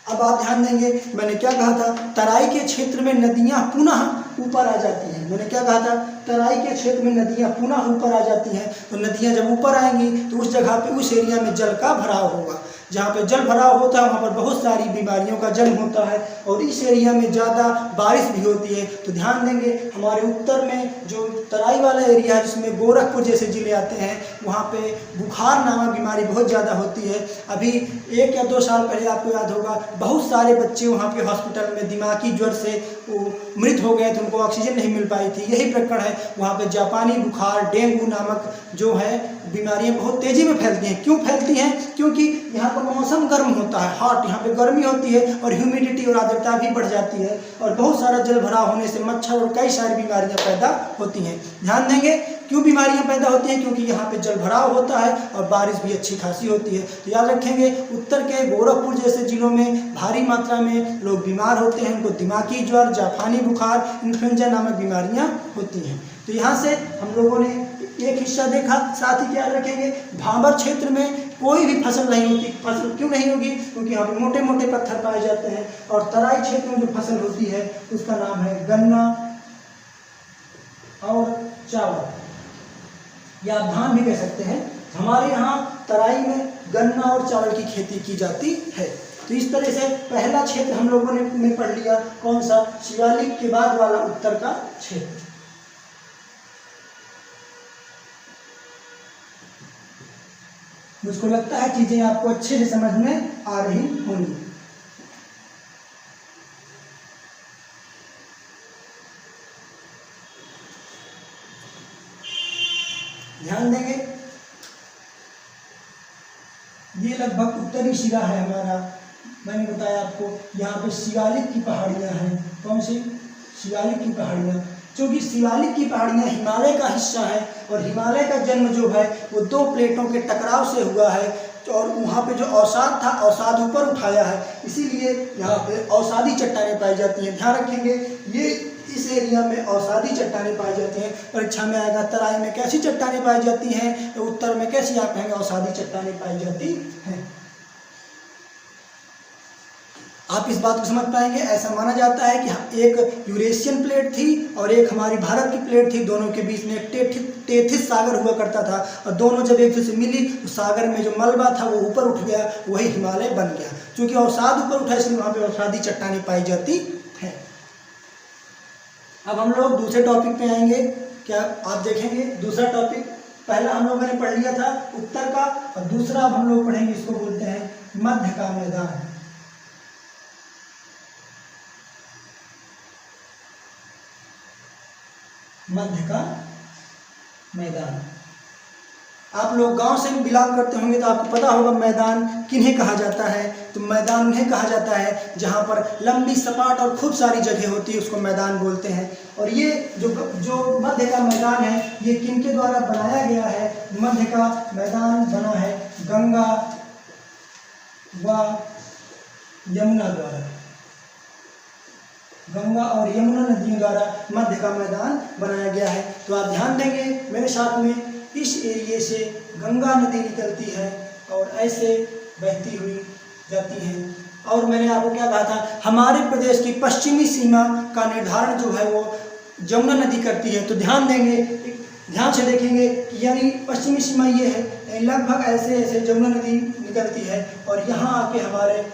अब आप ध्यान देंगे मैंने क्या कहा था, तराई के क्षेत्र में नदियां पुनः ऊपर आ जाती हैं। मैंने क्या कहा था, तराई के क्षेत्र में नदियां पुनः ऊपर आ जाती हैं। तो नदियां जब ऊपर आएंगी तो उस जगह पे, उस एरिया में जल का भराव होगा। जहाँ पे जल भराव होता है वहाँ पर बहुत सारी बीमारियों का जन्म होता है और इस एरिया में ज़्यादा बारिश भी होती है। तो ध्यान देंगे हमारे उत्तर में जो तराई वाला एरिया है जिसमें गोरखपुर जैसे ज़िले आते हैं, वहाँ पे बुखार नामक बीमारी बहुत ज़्यादा होती है। अभी 1 या 2 साल पहले आपको याद होगा बहुत सारे बच्चे वहाँ पे हॉस्पिटल में दिमागी ज्वर से मृत हो गए थे, उनको ऑक्सीजन नहीं मिल पाई थी। यही प्रकरण है, वहाँ पे जापानी बुखार, डेंगू नामक जो है बीमारियाँ बहुत तेज़ी में फैलती हैं। क्यों फैलती हैं, क्योंकि यहाँ पर मौसम गर्म होता है, हॉट, यहाँ पे गर्मी होती है और ह्यूमिडिटी और आर्द्रता भी बढ़ जाती है और बहुत सारा जल भराव होने से मच्छर और कई सारी बीमारियाँ पैदा होती हैं। ध्यान देंगे क्यों बीमारियाँ पैदा होती हैं, क्योंकि यहाँ पे जल भराव होता है और बारिश भी अच्छी खासी होती है। तो याद रखेंगे उत्तर के गोरखपुर जैसे जिलों में भारी मात्रा में लोग बीमार होते हैं, उनको दिमागी ज्वर, जापानी बुखार, इन्फ्लुएंजा नामक बीमारियाँ होती हैं। तो यहाँ से हम लोगों ने एक हिस्सा देखा। साथ ही क्या रखेंगे, भांबर क्षेत्र में कोई भी फसल नहीं होती। फसल क्यों नहीं होगी, क्योंकि यहाँ पे मोटे मोटे पत्थर पाए जाते हैं। और तराई क्षेत्र में जो फसल होती है उसका नाम है गन्ना और चावल, या आप धान भी कह सकते हैं। हमारे यहाँ तराई में गन्ना और चावल की खेती की जाती है। तो इस तरह से पहला क्षेत्र हम लोगों ने पढ़ लिया, कौन सा, शिवालिक के बाद वाला उत्तर का क्षेत्र। मुझको लगता है चीजें आपको अच्छे से समझ में आ रही होंगी। ध्यान देंगे ये लगभग उत्तरी सिरा है हमारा। मैंने बताया आपको यहाँ पे शिवालिक की पहाड़ियाँ हैं। कौन सी? शिवालिक की पहाड़ियाँ। क्योंकि शिवालिक की पहाड़ियाँ हिमालय का हिस्सा है और हिमालय का जन्म जो है वो दो प्लेटों के टकराव से हुआ है और वहाँ पे जो अवसाद था, अवसाद ऊपर उठाया है, इसीलिए यहाँ पे अवसादी चट्टानें पाई जाती हैं। ध्यान रखेंगे, ये इस एरिया में अवसादी चट्टानें पाई जाती हैं। परीक्षा में आएगा तराई में कैसी चट्टानें पाई जाती हैं, तो उत्तर में कैसी आप कहेंगे अवसादी चट्टानें पाई जाती हैं। आप इस बात को समझ पाएंगे। ऐसा माना जाता है कि एक यूरेशियन प्लेट थी और एक हमारी भारत की प्लेट थी, दोनों के बीच में एक टेथिस सागर हुआ करता था और दोनों जब एक दूसरे से मिली तो सागर में जो मलबा था वो ऊपर उठ गया, वही हिमालय बन गया। क्योंकि अवसाद ऊपर उठा इसलिए वहाँ पे अवसादी चट्टानें पाई जाती हैं। अब हम लोग दूसरे टॉपिक पे आएंगे। क्या आप देखेंगे दूसरा टॉपिक? पहला हम लोगों ने पढ़ लिया था उत्तर का और दूसरा अब हम लोग पढ़ेंगे, इसको बोलते हैं मध्य का मैदान। मध्य का मैदान। आप लोग गांव से बिलोंग करते होंगे तो आपको पता होगा मैदान किन्हें कहा जाता है। तो मैदान उन्हें कहा जाता है जहां पर लंबी सपाट और खूब सारी जगह होती है, उसको मैदान बोलते हैं। और ये जो मध्य का मैदान है ये किनके द्वारा बनाया गया है? मध्य का मैदान बना है गंगा व यमुना द्वारा। गंगा और यमुना नदियों द्वारा मध्य का मैदान बनाया गया है। तो आप ध्यान देंगे मेरे साथ में, इस एरिए से गंगा नदी निकलती है और ऐसे बहती हुई जाती है। और मैंने आपको क्या कहा था, हमारे प्रदेश की पश्चिमी सीमा का निर्धारण जो है वो यमुना नदी करती है। तो ध्यान देंगे, ध्यान से देखेंगे, यानी पश्चिमी सीमा ये है, लगभग ऐसे ऐसे यमुना नदी निकलती है और यहाँ आके हमारे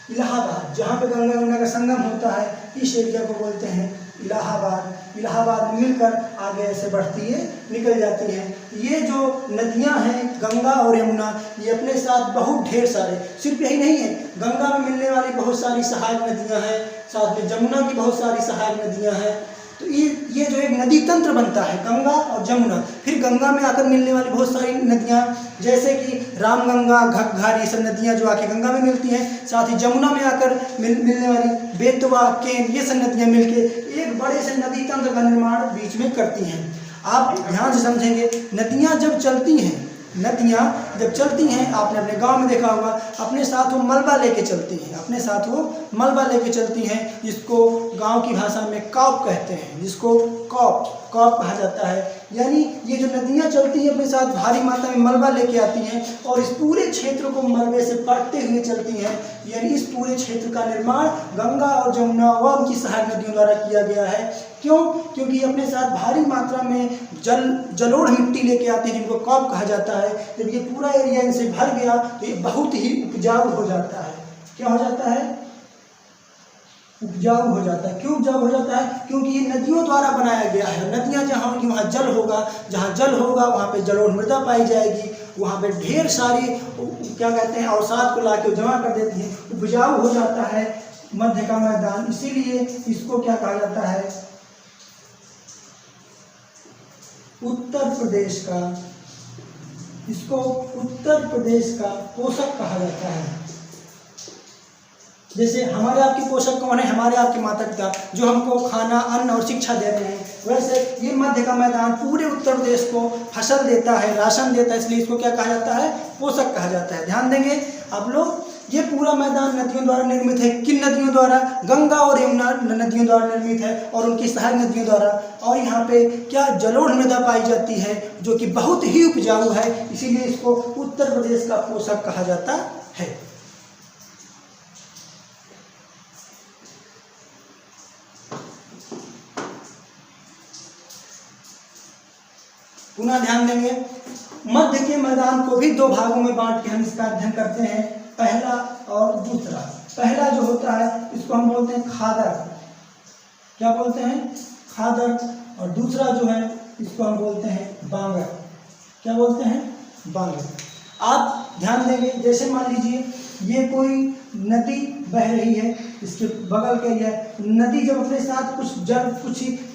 इलाहाबाद, जहाँ पे गंगा यमुना का संगम होता है, इस एरिया को बोलते हैं इलाहाबाद। इलाहाबाद में मिलकर आगे ऐसे बढ़ती है, निकल जाती है। ये जो नदियाँ हैं गंगा और यमुना, ये अपने साथ बहुत ढेर सारे, सिर्फ यही नहीं है, गंगा में मिलने वाली बहुत सारी सहायक नदियाँ हैं, साथ में यमुना की बहुत सारी सहायक नदियाँ हैं। तो ये जो एक नदी तंत्र बनता है गंगा और यमुना, फिर गंगा में आकर मिलने वाली बहुत सारी नदियाँ जैसे कि रामगंगा, घग्घर, ये सब नदियाँ जो आके गंगा में मिलती हैं, साथ ही यमुना में आकर मिलने वाली बेतवा, केन, ये सब नदियाँ मिलके एक बड़े से नदी तंत्र का निर्माण बीच में करती हैं। आप ध्यान से समझेंगे, नदियाँ जब चलती हैं, नदियाँ जब चलती हैं, आपने अपने गांव में देखा होगा, अपने साथ वो मलबा लेके चलती हैं, अपने साथ वो मलबा लेके चलती हैं, जिसको गांव की भाषा में कॉप कहते हैं, जिसको कॉप कहा जाता है। यानी ये जो नदियाँ चलती हैं अपने साथ भारी मात्रा में मलबा लेके आती हैं और इस पूरे क्षेत्र को मलबे से काटते हुए चलती हैं। यानी इस पूरे क्षेत्र का निर्माण गंगा और यमुना व उनकी सहायक नदियों द्वारा किया गया है। क्यों? क्योंकि अपने साथ भारी मात्रा में जलोढ़ मिट्टी लेके आती है, जिनको कॉप कहा जाता है। जब ये पूरा एरिया इनसे भर गया तो ये बहुत ही उपजाऊ हो जाता है। क्या हो जाता है? उपजाऊ हो जाता है। क्यों उपजाऊ हो जाता है? क्योंकि ये नदियों द्वारा बनाया गया है। नदियाँ जहाँ होंगी वहाँ जल होगा, जहाँ जल होगा वहाँ पे जलोढ़ मृदा पाई जाएगी, वहाँ पे ढेर सारी क्या कहते हैं अवसाद को ला के जमा कर देती है, उपजाऊ हो जाता है मध्य का मैदान। इसीलिए इसको क्या कहा जाता है? उत्तर प्रदेश का, इसको उत्तर प्रदेश का पोषक कहा जाता है। जैसे हमारे आपके पोषक कौन है? हमारे आपके माता पिता, जो हमको खाना, अन्न और शिक्षा दे रहे हैं। वैसे ये मध्य का मैदान पूरे उत्तर प्रदेश को फसल देता है, राशन देता है, इसलिए इसको क्या कहा जाता है? पोषक कहा जाता है। ध्यान देंगे आप लोग, ये पूरा मैदान नदियों द्वारा निर्मित है। किन नदियों द्वारा? गंगा और यमुना नदियों द्वारा निर्मित है और उनकी सहायक नदियों द्वारा। और यहाँ पे क्या जलोढ़ मृदा पाई जाती है जो कि बहुत ही उपजाऊ है, इसीलिए इसको उत्तर प्रदेश का पोषक कहा जाता है। पुनः ध्यान देंगे, मध्य के मैदान को भी दो भागों में बांट के हम इसका अध्ययन करते हैं, पहला और दूसरा। पहला जो होता है इसको हम बोलते हैं खादर। क्या बोलते हैं? खादर। और दूसरा जो है इसको हम बोलते हैं बांगर। क्या बोलते हैं? बांगर। आप ध्यान देंगे, जैसे मान लीजिए ये कोई नदी बह रही है, इसके बगल के एरिया, नदी जब अपने साथ कुछ जल,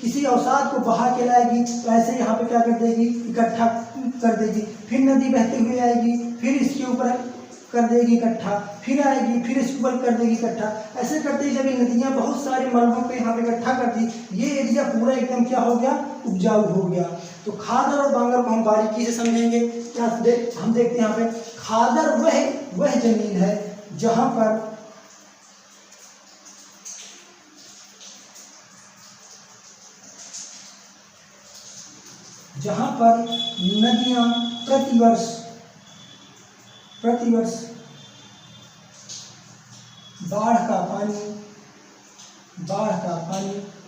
किसी अवसाद को बहा के लाएगी तो ऐसे यहाँ पे क्या कर देगी? इकट्ठा कर देगी। फिर नदी बहते हुए आएगी, फिर इसके ऊपर कर देगी इकट्ठा, फिर आएगी, फिर इसके ऊपर कर देगी इकट्ठा। ऐसे करते जब ये नदियाँ बहुत सारे मलबों पे यहाँ पे इकट्ठा कर दी, ये एरिया पूरा एकदम क्या हो गया, उपजाऊ हो गया। तो खादर और बांगर को हम बारीकी से समझेंगे। हम देखते हैं यहाँ पे खादर वह जमीन है जहाँ पर नदियाँ प्रतिवर्ष बाढ़ का पानी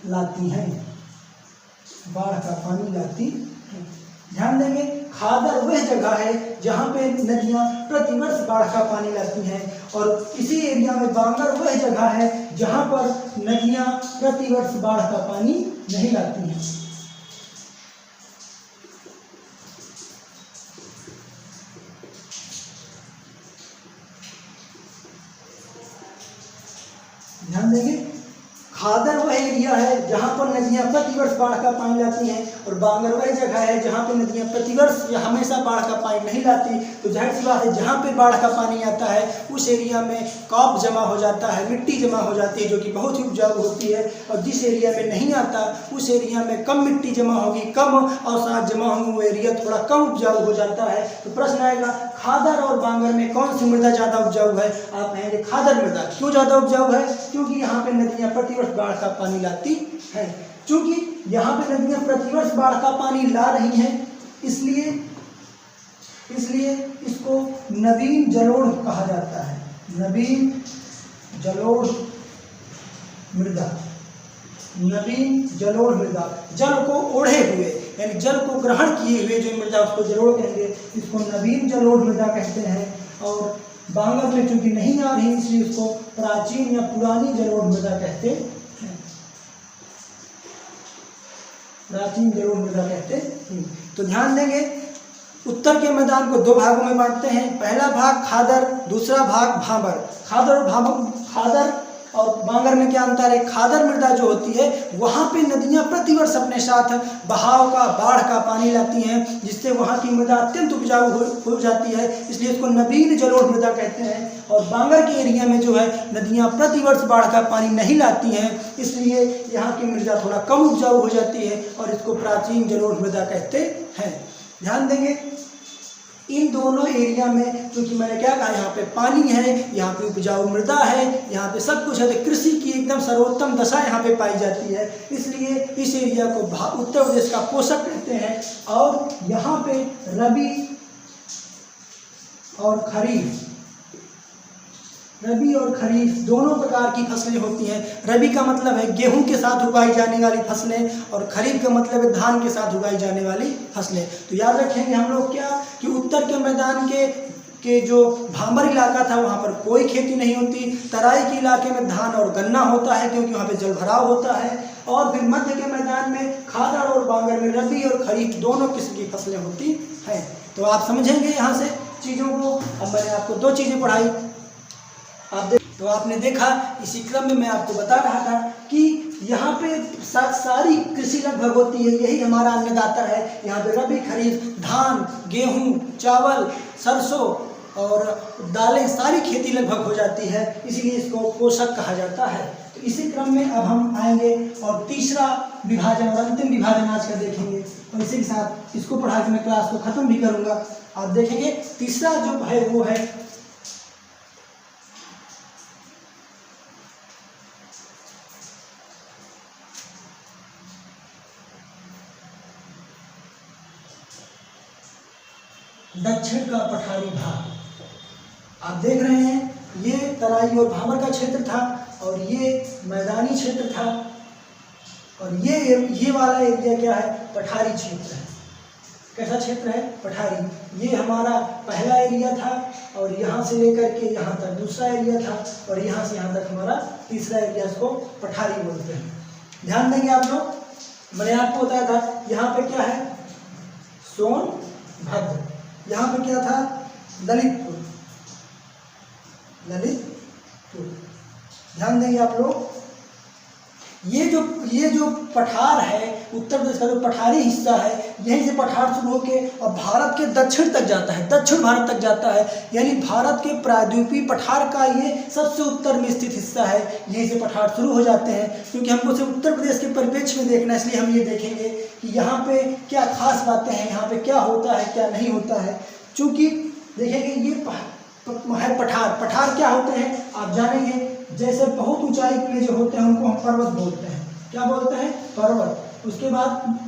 लाती हैं। ध्यान देंगे, खादर वह जगह है जहाँ पे नदियाँ प्रतिवर्ष बाढ़ का पानी लाती हैं, और इसी एरिया में बांगर वह जगह है जहाँ पर नदियाँ प्रतिवर्ष बाढ़ का पानी नहीं लाती हैं। ध्यान देंगे, खादर वह एरिया है जहाँ पर नदियाँ प्रतिवर्ष बाढ़ का पानी लाती हैं, और बांगर वह जगह है जहाँ पे नदियाँ प्रतिवर्ष या हमेशा बाढ़ का पानी नहीं लाती। तो जाहिर सी बात है, जहाँ पे बाढ़ का पानी आता है उस एरिया में कॉप जमा हो जाता है, मिट्टी जमा हो जाती है, जो कि बहुत ही उपजाऊ होती है। और जिस एरिया में नहीं आता उस एरिया में कम मिट्टी जमा होगी, कम अवसाद जमा होंगे, वो एरिया थोड़ा कम उपजाऊ हो जाता है। तो प्रश्न आएगा, खादर और बांगर में कौन सी मृदा ज़्यादा उपजाऊ है? आप कहेंगे खादर मृदा। क्यों ज़्यादा उपजाऊ है? क्योंकि यहाँ पे नदियाँ प्रतिवर्ष बाढ़ का पानी लाती है। क्योंकि यहाँ पे नदियाँ प्रतिवर्ष बाढ़ का पानी ला रही हैं, इसलिए इसको नवीन जलोढ़ कहा जाता है। नवीन जलोढ़ मृदा, जल को ओढ़े हुए यानी जल को ग्रहण किए हुए जो मृदा, उसको जलोढ़ कहेंगे। इसको नवीन जलोढ़ मृदा कहते हैं। और बांगर में चूंकि नहीं आ रही, इसलिए इसको प्राचीन या पुरानी जलोढ़ मृदा कहते हैं। तो ध्यान देंगे, उत्तर के मैदान को दो भागों में बांटते हैं। पहला भाग खादर, दूसरा भाग भाबर। खादर और बांगर में क्या अंतर है? खादर मृदा जो होती है वहाँ पे नदियाँ प्रतिवर्ष अपने साथ बहाव का, बाढ़ का पानी लाती हैं, जिससे वहाँ की मृदा अत्यंत उपजाऊ हो जाती है, इसलिए इसको नवीन जलोढ़ मृदा कहते हैं। और बांगर के एरिया में जो है नदियाँ प्रतिवर्ष बाढ़ का पानी नहीं लाती हैं, इसलिए यहाँ की मृदा थोड़ा कम उपजाऊ हो जाती है और इसको प्राचीन जलोढ़ मृदा कहते हैं। ध्यान देंगे, इन दोनों एरिया में, क्योंकि मैंने क्या कहा, यहाँ पे पानी है, यहाँ पे उपजाऊ मृदा है, यहाँ पे सब कुछ है, तो कृषि की एकदम सर्वोत्तम दशा यहाँ पे पाई जाती है, इसलिए इस एरिया को उत्तर प्रदेश का पोषक कहते हैं। और यहाँ पे रबी और खरीफ दोनों प्रकार की फसलें होती हैं। रबी का मतलब है गेहूं के साथ उगाई जाने वाली फसलें, और खरीफ का मतलब है धान के साथ उगाई जाने वाली फसलें। तो याद रखेंगे हम लोग क्या, कि उत्तर के मैदान के जो भाबर इलाका था वहाँ पर कोई खेती नहीं होती। तराई के इलाके में धान और गन्ना होता है, क्योंकि वहाँ पे जल भराव होता है। और फिर मध्य के मैदान में खादर और बांगर में रबी और खरीफ दोनों किस्म की फसलें होती हैं। तो आप समझेंगे यहाँ से चीज़ों को। अब मैंने आपको दो चीज़ें पढ़ाई, तो आपने देखा, इसी क्रम में मैं आपको बता रहा था कि यहाँ पे सारी कृषि लगभग होती है, यही हमारा अन्नदाता है। यहाँ पे रबी, खरीफ, धान, गेहूँ, चावल, सरसों और दालें, सारी खेती लगभग हो जाती है, इसीलिए इसको पोषक कहा जाता है। तो इसी क्रम में अब हम आएंगे और तीसरा विभाजन और अंतिम विभाजन आज का देखेंगे, और इसी के साथ इसको पढ़ा के मैं क्लास को ख़त्म भी करूँगा। आप देखेंगे तीसरा जो है वो है दक्षिण का पठारी भाग। आप देख रहे हैं, ये तराई और भाबर का क्षेत्र था, और ये मैदानी क्षेत्र था, और ये वाला एरिया क्या है? पठारी क्षेत्र है। कैसा क्षेत्र है? पठारी। ये हमारा पहला एरिया था, और यहाँ से लेकर के यहाँ तक दूसरा एरिया था, और यहाँ से यहाँ तक हमारा तीसरा एरिया, इसको पठारी बोलते हैं। ध्यान देंगे आप लोग, मैंने आपको बताया था यहाँ पे क्या है? सोनभद्र। यहाँ पे क्या था? ललितपुर। ध्यान देंगे आप लोग, ये जो पठार है, उत्तर प्रदेश का जो पठारी हिस्सा है, यहीं से पठार शुरू होकर और भारत के दक्षिण तक जाता है, दक्षिण भारत तक जाता है। यानी भारत के प्रायद्वीपीय पठार का ये सबसे उत्तर में स्थित हिस्सा है। यहीं से पठार शुरू हो जाते हैं। क्योंकि हमको सिर्फ उत्तर प्रदेश के परिप्रेक्ष्य में देखना है, इसलिए हम ये देखेंगे कि यहाँ पे क्या खास बातें हैं, यहाँ पे क्या होता है, क्या नहीं होता है। चूँकि देखेंगे ये है पठार। पठार क्या होते हैं आप जानेंगे। जैसे बहुत ऊंचाई पे जो होते हैं उनको हम पर्वत बोलते हैं। क्या बोलते हैं? पर्वत। उसके बाद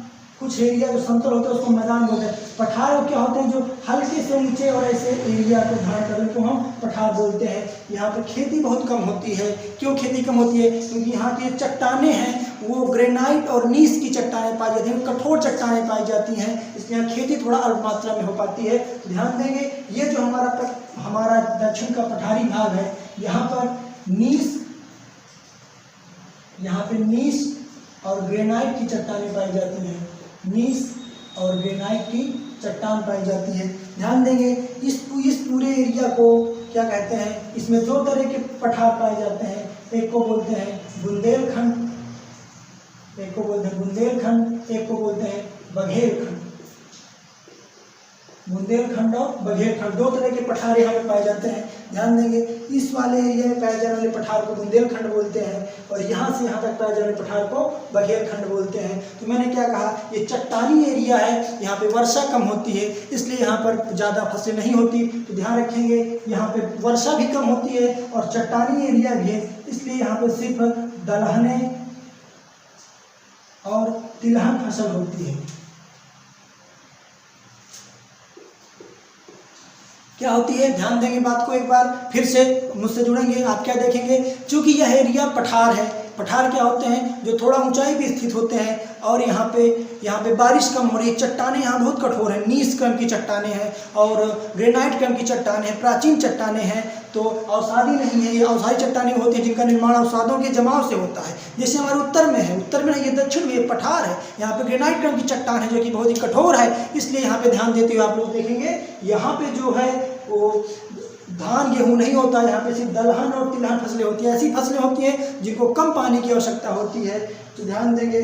कुछ एरिया जो समतल होते हैं उसको मैदान बोलते हैं। पठार क्या होते हैं? जो हल्के से ऊंचे और ऐसे एरिया को धारण करने को हम पठार बोलते हैं। यहाँ पर खेती बहुत कम होती है। क्यों खेती कम होती है? क्योंकि यहाँ की चट्टानें हैं वो ग्रेनाइट और नीस की चट्टानें पाई जाती हैं, कठोर चट्टानें पाई जाती हैं, इसलिए यहाँ खेती थोड़ा अल्प मात्रा में हो पाती है। ध्यान देंगे ये जो हमारा दक्षिण का पठारी भाग है, यहाँ पर नीस और ग्रेनाइट की चट्टानें पाई जाती हैं। नीस और ग्रेनाइट की चट्टान पाई जाती है। ध्यान देंगे इस पूरे एरिया को क्या कहते हैं? इसमें दो तरह के पठार पाए जाते हैं। एक को बोलते हैं बुंदेलखंड, एक को बोलते हैं बघेलखंड। बुंदेलखंड और बघेलखंड दो तरह के पठार यहाँ पे पाए जाते हैं। ध्यान देंगे इस वाले एरिया में पाए जाने वाले पठार को बुंदेलखंड बोलते हैं और यहाँ से यहाँ तक पाए जाने वाले पठार को बघेलखंड बोलते हैं। तो मैंने क्या कहा, ये चट्टानी एरिया है, यहाँ पे वर्षा कम होती है, इसलिए यहाँ पर ज़्यादा फसलें नहीं होती। तो ध्यान रखेंगे यहाँ पे वर्षा भी कम होती है और चट्टानी एरिया भी है, इसलिए यहाँ पर सिर्फ दलहने और तिलहन फसल होती है। क्या होती है? ध्यान देंगे बात को, एक बार फिर से मुझसे जुड़ेंगे। आप क्या देखेंगे, चूंकि यह एरिया पठार है, पठार क्या होते हैं? जो थोड़ा ऊंचाई पे स्थित होते हैं और यहाँ पे बारिश कम हो रही है। चट्टानें यहाँ बहुत कठोर हैं, नीस क्रम की चट्टानें हैं और ग्रेनाइट क्रम की चट्टानें हैं, प्राचीन चट्टानें हैं। तो अवसादी नहीं है, ये अवसादी चट्टानें होती हैं जिनका निर्माण अवसादों के जमाव से होता है। जैसे हमारे उत्तर में है, उत्तर में ये दक्षिण में पठार है, यहाँ पे ग्रेनाइट क्रम की चट्टान है जो कि बहुत ही कठोर है। इसलिए यहाँ पे ध्यान देते हुए आप लोग देखेंगे यहाँ पे जो है वो धान गेहूँ नहीं होता है, यहाँ पे सिर्फ दलहन और तिलहन फसलें होती हैं। ऐसी फसलें होती हैं जिनको कम पानी की आवश्यकता होती है। तो ध्यान देंगे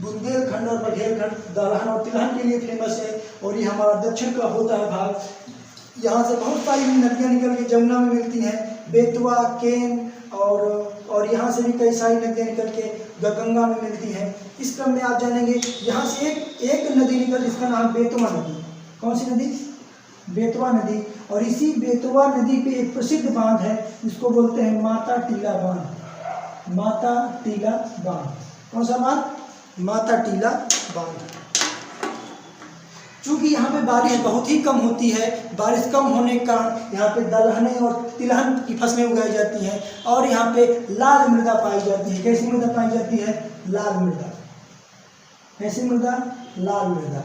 बुंदेलखंड और बघेलखंड दलहन और तिलहन के लिए फेमस है और ये हमारा दक्षिण का होता है भाग। यहाँ से बहुत सारी नदियाँ निकल के जमुना में मिलती हैं, बेतवा, केन और यहाँ से भी कई सारी नदियाँ निकल के गंगा में मिलती हैं। इस क्रम में आप जानेंगे यहाँ से एक नदी निकल जिसका नाम बेतवा नदी। कौन सी नदी? बेतवा नदी। और इसी बेतवा नदी पे एक प्रसिद्ध बांध है जिसको बोलते हैं माता टीला बांध। माता टीला बांध। कौन सा बांध? माता टीला बांध। चूँकि यहाँ पे बारिश बहुत ही कम होती है, बारिश कम होने के कारण यहाँ पे दलहने और तिलहन की फसलें उगाई जाती हैं और यहाँ पे लाल मृदा पाई जाती है। कैसी मृदा पाई जाती है? लाल मृदा। कैसी मृदा? लाल मृदा।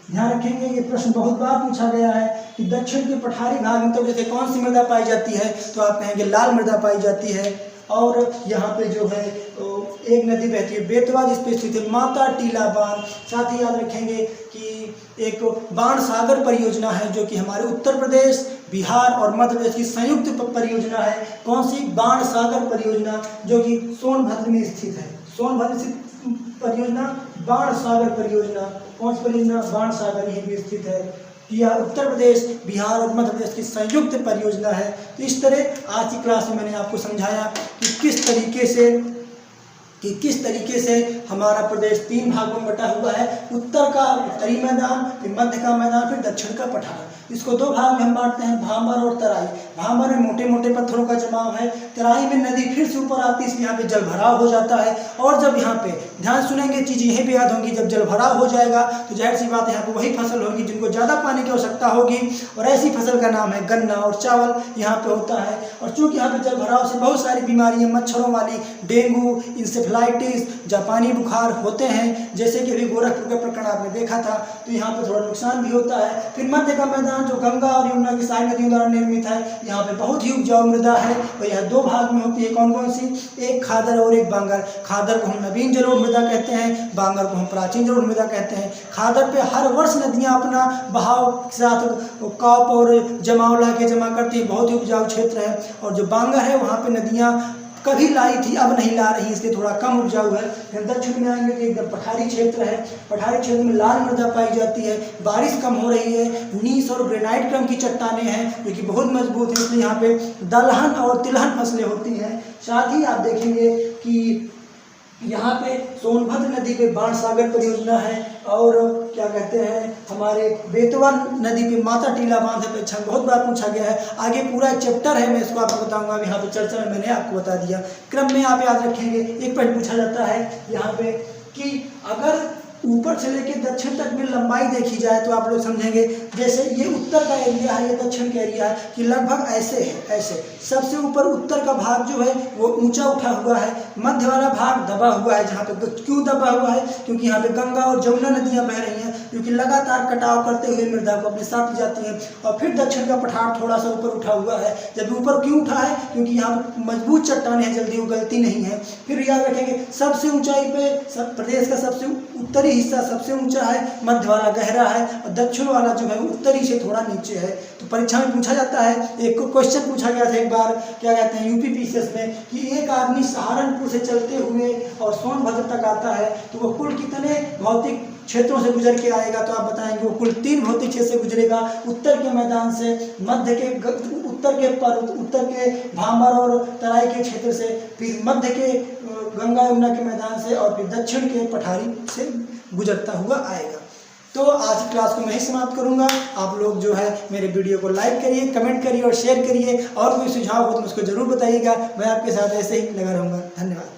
ध्यान रखेंगे ये प्रश्न बहुत बार पूछा गया है कि दक्षिण के पठारी भाग में तो जैसे कौन सी मृदा पाई जाती है, तो आप कहेंगे लाल मृदा पाई जाती है। और यहाँ पे जो है एक नदी बहती है बेतवा जिस पे स्थित है माता टीला बांध। साथ ही याद रखेंगे कि एक बाण सागर परियोजना है जो कि हमारे उत्तर प्रदेश, बिहार और मध्य प्रदेश की संयुक्त परियोजना है। कौन सी? बाण सागर परियोजना, जो कि सोनभद्र में स्थित है। सोनभद्र स्थित परियोजना बाण सागर परियोजना। कौन सी परियोजना? बाण सागर यहीं भी स्थित है। यह उत्तर प्रदेश, बिहार और मध्य प्रदेश की संयुक्त परियोजना है। तो इस तरह आज की क्लास में मैंने आपको समझाया कि किस तरीके से हमारा प्रदेश तीन भागों में बटा हुआ है। उत्तर का उत्तरी मैदान, फिर मध्य का मैदान, फिर दक्षिण का पठार। इसको दो भाग में हम बांटते हैं, भांबर और तराई। भांबर में मोटे मोटे पत्थरों का जमाव है, तराई में नदी फिर से ऊपर आती है, इसलिए यहाँ पे जल भराव हो जाता है। और जब यहाँ पे ध्यान सुनेंगे चीज़ें यहीं पे याद होंगी, जब जल भराव हो जाएगा तो जाहिर सी बात है यहाँ पे वही फसल होगी जिनको ज़्यादा पानी की आवश्यकता होगी और ऐसी फसल का नाम है गन्ना और चावल यहाँ पे होता है। और चूँकि यहाँ पे जल भराव से बहुत सारी बीमारियाँ मच्छरों वाली, डेंगू, इंसेफ्लाइटिस, जापानी बुखार होते हैं, जैसे कि अभी गोरखपुर का प्रकरण आपने देखा था। तो यहाँ पे थोड़ा नुकसान भी होता है। फिर मध्य का मैदान जो गंगा और यमुना की सारी नदियों द्वारा निर्मित है, यहाँ पे बहुत ही उपजाऊ मृदा है और यह दो भाग में होती है। कौन कौन सी? एक खादर और एक बांगर। खादर को हम नवीन जलोढ़ मृदा कहते हैं, बांगर को हम प्राचीन जलोढ़ मृदा कहते हैं। खादर पे हर वर्ष नदियाँ अपना बहाव के साथ कॉप और जमाव ला के जमा करती है, बहुत ही उपजाऊ क्षेत्र है। और जो बांगर है वहाँ पे नदियाँ कभी लाई थी अब नहीं ला रही, इसलिए थोड़ा कम उपजाऊ है। फिर दक्षिण में आएंगे तो एकदम पठारी क्षेत्र है, पठारी क्षेत्र में लाल मृदा पाई जाती है, बारिश कम हो रही है, नीस और ग्रेनाइट क्रम की चट्टानें हैं जो कि बहुत मजबूत है, इसलिए यहाँ पे दलहन और तिलहन फसलें होती हैं। साथ ही आप देखेंगे कि यहाँ पे सोनभद्र नदी पे बाण सागर परियोजना है, और क्या कहते हैं हमारे बेतवा नदी पे माता टीला बांध है, परीक्षा में बहुत बार पूछा गया है। आगे पूरा एक चैप्टर है, मैं इसको आपको बताऊंगा, यहाँ पे चर्चा में मैंने आपको बता दिया। क्रम में आप याद रखेंगे, एक पॉइंट पूछा जाता है यहाँ पे कि अगर ऊपर से लेकर दक्षिण तक में लंबाई देखी जाए तो आप लोग समझेंगे, जैसे ये उत्तर का एरिया है, ये दक्षिण का एरिया है, कि लगभग ऐसे है, ऐसे सबसे ऊपर उत्तर का भाग जो है वो ऊंचा उठा हुआ है, मध्य वाला भाग दबा हुआ है। जहाँ पे क्यों दबा हुआ है? क्योंकि यहाँ पे गंगा और जमुना नदियाँ बह रही हैं, क्योंकि लगातार कटाव करते हुए मृदा को अपने साथ ले जाती हैं। और फिर दक्षिण का पठार थोड़ा सा ऊपर उठा हुआ है। जब ऊपर क्यों उठा है? क्योंकि यहाँ पर मजबूत चट्टानें हैं, जल्दी उगलती नहीं है। फिर याद रखेंगे सबसे ऊंचाई पे प्रदेश का सबसे उत्तरी हिस्सा सबसे ऊंचा है, मध्य वाला गहरा है, और दक्षिण वाला जो है उत्तरी से थोड़ा नीचे है। तो परीक्षा में पूछा जाता है, एक क्वेश्चन पूछा गया था एक बार, क्या कहते हैं यूपीपीसीएस में, कि एक आदमी सहारनपुर से चलते हुए और सोनभद्र तक आता है तो वो कुल कितने भौतिक क्षेत्रों से गुजर के आएगा? तो आप बताएंगे वो कुल 3 भौतिक क्षेत्र से गुजरेगा। उत्तर के मैदान से, मध्य के उत्तर के भांबर और तराई के क्षेत्र से, फिर मध्य के गंगा यमुना के मैदान से, और फिर दक्षिण के पठारी से गुजरता हुआ आएगा। तो आज की क्लास को मैं ही समाप्त करूंगा। आप लोग जो है मेरे वीडियो को लाइक करिए, कमेंट करिए और शेयर करिए, और कोई सुझाव हो तो मुझको जरूर बताइएगा। मैं आपके साथ ऐसे ही लगा रहूँगा। धन्यवाद।